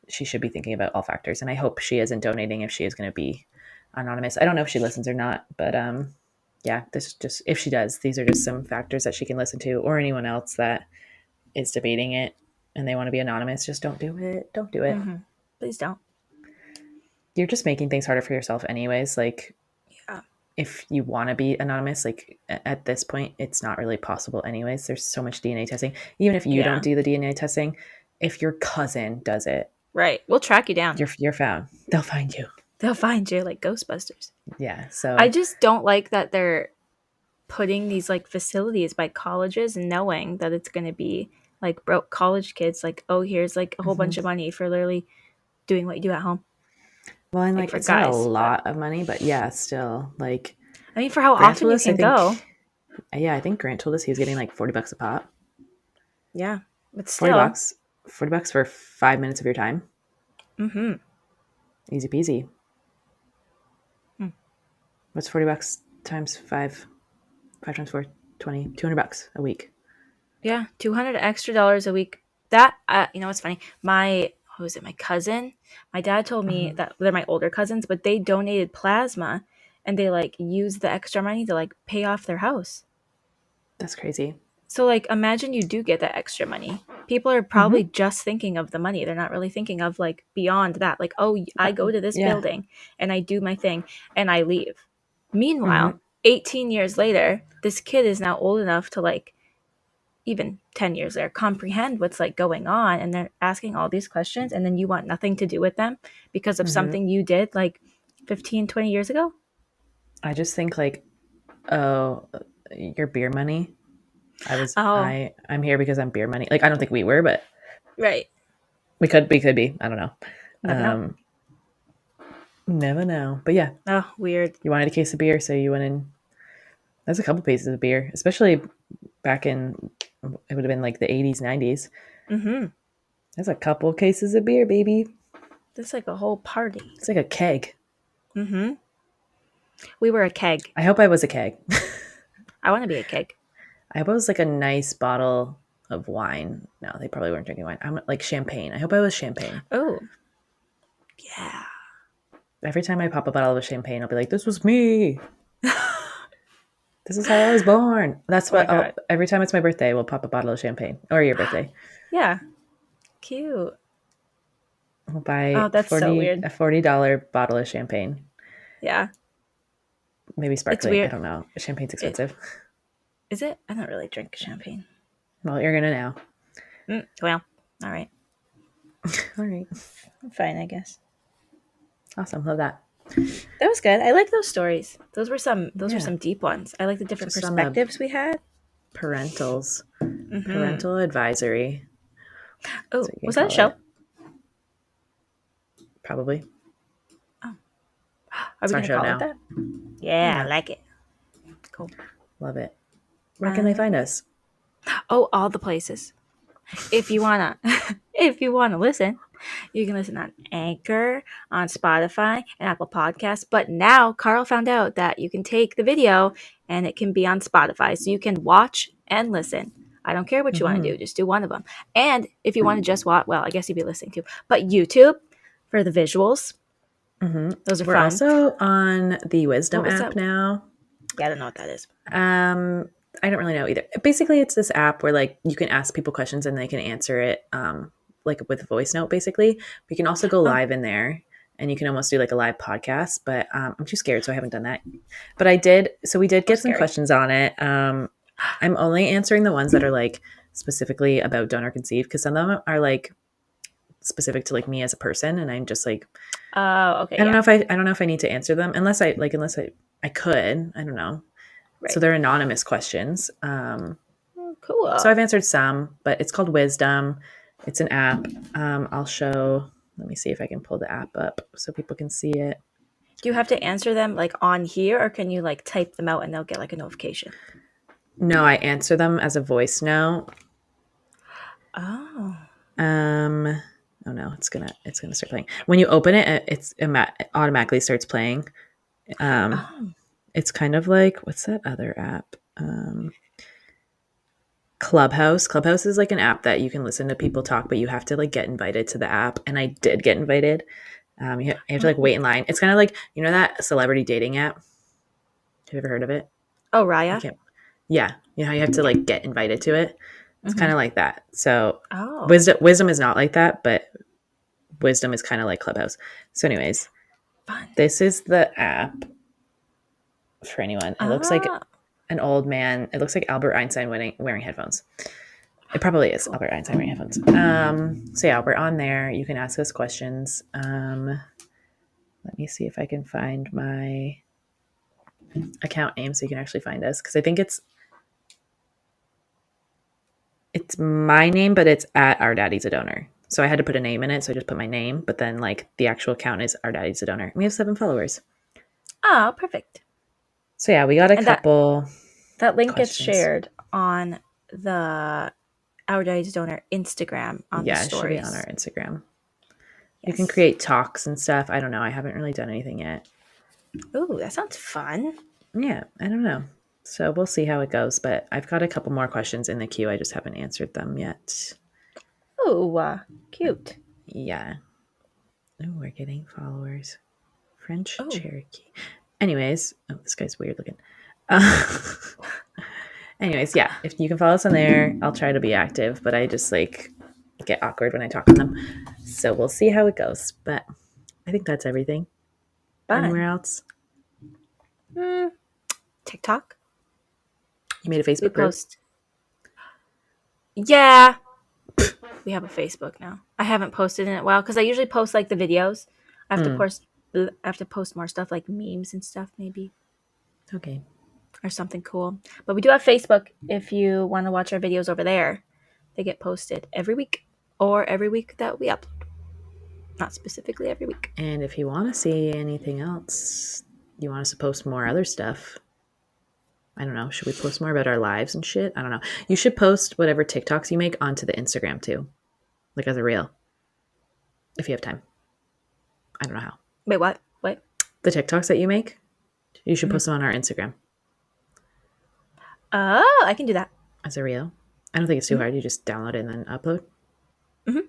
she should be thinking about all factors. And I hope she isn't donating if she is going to be anonymous. I don't know if she listens or not, but yeah, this is just if she does, these are just some factors that she can listen to, or anyone else that is debating it and they want to be anonymous. Just don't do it. Don't do it. Mm-hmm. Please don't. You're just making things harder for yourself, anyways. Like, Yeah. if you want to be anonymous, like at this point, it's not really possible, anyways. There's so much DNA testing. Even if you don't Yeah. do the DNA testing, if your cousin does it, Right. We'll track you down. you're found. They'll find you. They'll find you like Ghostbusters. Yeah. I So, just don't like that they're putting these like facilities by colleges knowing that it's going to be like broke college kids like, oh, here's like a whole mhm. bunch of money for literally doing what you do at home, Well, and like like for it's not a guys. But lot of money, but yeah, still like I mean, for how Grant often told you us, I can go. think, yeah, I think Grant told us he was getting like $40 a pop. Yeah. But 40 still. bucks. 40 bucks for 5 minutes of your time. Mm-hmm. Easy peasy. Hmm. What's 40 bucks times five? Five times four, 20, $200 a week. Yeah. $200 extra a week. That, you know what's funny? Who was it? My cousin. My dad told me Mm-hmm. that they're my older cousins, but they donated plasma and they like used the extra money to like pay off their house. That's crazy. So, like, imagine you do get that extra money. People are probably Mm-hmm. just thinking of the money. They're not really thinking of, like, beyond that. Like, oh, I go to this Yeah. building and I do my thing and I leave. Meanwhile, Mm-hmm. 18 years later, this kid is now old enough to, like, even 10 years later, comprehend what's, like, going on. And they're asking all these questions. And then you want nothing to do with them because of Mm-hmm. something you did, like, 15, 20 years ago. I just think like, oh, your beer money. Oh, I'm here because I'm beer money. Like, I don't think we were, but right. we could be. I don't know. Never know. Um, Never know. But yeah, Oh, weird. you wanted a case of beer, so you went in. That's a couple cases of beer, especially back in it would have been like the 80s, 90s. Mm-hmm. That's a couple cases of beer, baby. That's like a whole party. It's like a keg. Mm-hmm. We were a keg. I hope I was a keg. I want to be a keg. I hope I was like a nice bottle of wine. No, they probably weren't drinking wine. I'm like champagne. I hope I was champagne. Oh, Yeah. Every time I pop a bottle of champagne, I'll be like, "This was me. This is how I was born." That's Oh my what. god. Every time it's my birthday, we'll pop a bottle of champagne, or your birthday. Yeah. Cute. We'll Oh, buy that's so weird. a $40 bottle of champagne. Yeah. Maybe It's sparkling. I weird. don't know. Champagne's It expensive. is it? I don't really drink champagne. Well, you're gonna now. Well, all right. All right. I'm fine, I guess. Awesome. Love that. That was good. I like those stories. Those were Yeah. some deep ones. I like the different Just on the perspectives we had. parentals, Mm-hmm. parental advisory. That's Oh, what you can was that a call show? it. Probably. Oh, are It's we our gonna show call it now. that? Yeah, I Yeah. like it. Cool. Love it. Where can they find us? Oh, all the places. If you wanna, if you wanna listen, you can listen on Anchor, on Spotify, and Apple Podcasts. But now Carl found out that you can take the video and it can be on Spotify, so you can watch and listen. I don't care what you want to Mm-hmm. do; just do one of them. And if you want to just watch, well, I guess you'd be listening to. But YouTube for the visuals; Mm-hmm. those are We're fun. also on the What Wisdom was that? app now. Yeah, I don't know what that is. Um, I don't really know either. Basically, it's this app where like you can ask people questions and they can answer it, like with a voice note. Basically, but you can also go Oh, live in there, and you can almost do like a live podcast. But I'm too scared, so I haven't done that. But I did. So we did so get some scary. questions on it. I'm only answering the ones that are like specifically about donor conceived because some of them are like specific to like me as a person, and I'm just like Oh, okay, I don't yeah, know if I don't know if I need to answer them unless I could. I don't know. So right. they're anonymous questions. Oh, So cool. I've answered some, but it's called Wisdom. It's an app. I'll show. Let me see if I can pull the app up so people can see it. Do you have to answer them like on here, or can you like type them out and they'll get like a notification? No, I answer them as a voice note. Oh. Um, oh no, it's gonna start playing. When you open it, it automatically starts playing. Um, Oh. it's kind of like what's that other app? Clubhouse. Clubhouse is like an app that you can listen to people talk, but you have to like get invited to the app. And I did get invited. You have to like Oh. wait in line. It's kind of like that celebrity dating app. Have you ever heard of it? Oh, I Raya. can't. Yeah, you know how you have to like get invited to it. It's Mm-hmm. kind of like that. So Oh. wisdom is not like that, but wisdom is kind of like Clubhouse. So, anyways, Fun. this is the app for anyone. It looks like Ah. an old man. It looks like Albert Einstein wearing headphones. It probably is Cool. Albert Einstein wearing headphones. So yeah, we're on there. You can ask us questions. Let me see if I can find my account name so you can actually find us because I think it's my name, but it's at Our Daddy's a Donor. So I had to put a name in it, so I just put my name. But then like the actual account is Our Daddy's a Donor. We have 7 followers. Oh, perfect. So yeah, we got a And couple that link gets questions. shared on the Our Daddy's Donor Instagram on the Yeah, it should be on our stories. Instagram. You can Yes. create talks and stuff. I don't know. I haven't really done anything yet. Ooh, that sounds fun. Yeah, I don't know. So we'll see how it goes. But I've got a couple more questions in the queue. I just haven't answered them yet. Ooh, cute. Yeah. Oh, we're getting followers. French Oh, Cherokee. Anyways, oh, this guy's weird looking. Uh, anyways, yeah, if you can follow us on there, I'll try to be active, but I just like get awkward when I talk on them. So we'll see how it goes. But I think that's everything. Anywhere fun. else? Mm, TikTok. You made a We Facebook group? post. Yeah, we have a Facebook now. I haven't posted in a while because I usually post like the videos. I have to Mm, post. I have to post more stuff like memes and stuff, maybe, okay. or something cool. But we do have Facebook. If you want to watch our videos over there, they get posted every week or every week that we upload. Not specifically every week. And if you want to see anything else, you want us to post more other stuff, I don't know. Should we post more about our lives and shit? I don't know. You should post whatever TikToks you make onto the Instagram too, like as a reel, if you have time. I don't know how. Wait, what? What? The TikToks that you make, you should Mhm. post them on our Instagram Oh, I can do that. as a reel. I don't think it's too Hmm. hard. You just download it and then upload Hmm.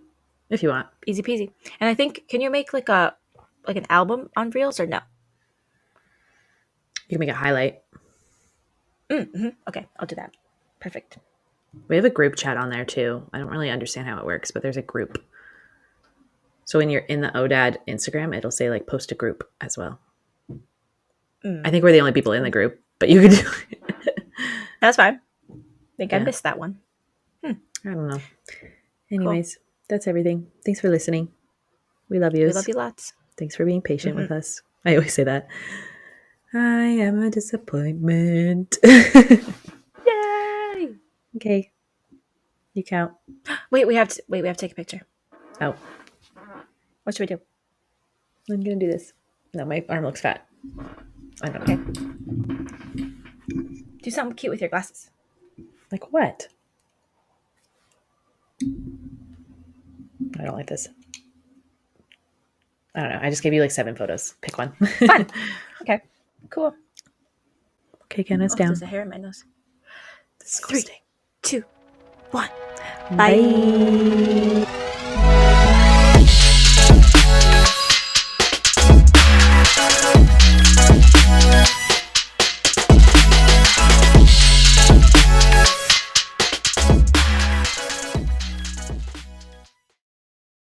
if you want. Easy peasy. And I think, can you make like a like an album on Reels or no? You can make a highlight. Mm-hmm. Okay, I'll do that. Perfect. We have a group chat on there too. I don't really understand how it works, but there's a group. So when you're in the ODAD Instagram, it'll say like post a group as well. I think we're the only people in the group, but you could do it. That's fine. I think I Yeah. missed that one. I don't know. Anyways, that's everything. Thanks for listening. We love you. We love you lots. Thanks for being patient with us. I always say that. I am a disappointment. Yay! Okay. You count. Wait, we have to take a picture. Oh, What should we do? I'm going to do this. No, my arm looks fat. I don't know. Okay. Do something cute with your glasses. Like what? I don't like this. I don't know. I just gave you like 7 photos. Pick one. Fun. Okay. Cool. Okay, count us down. There's a hair in my nose. Disgusting. 3, 2, 1. Bye.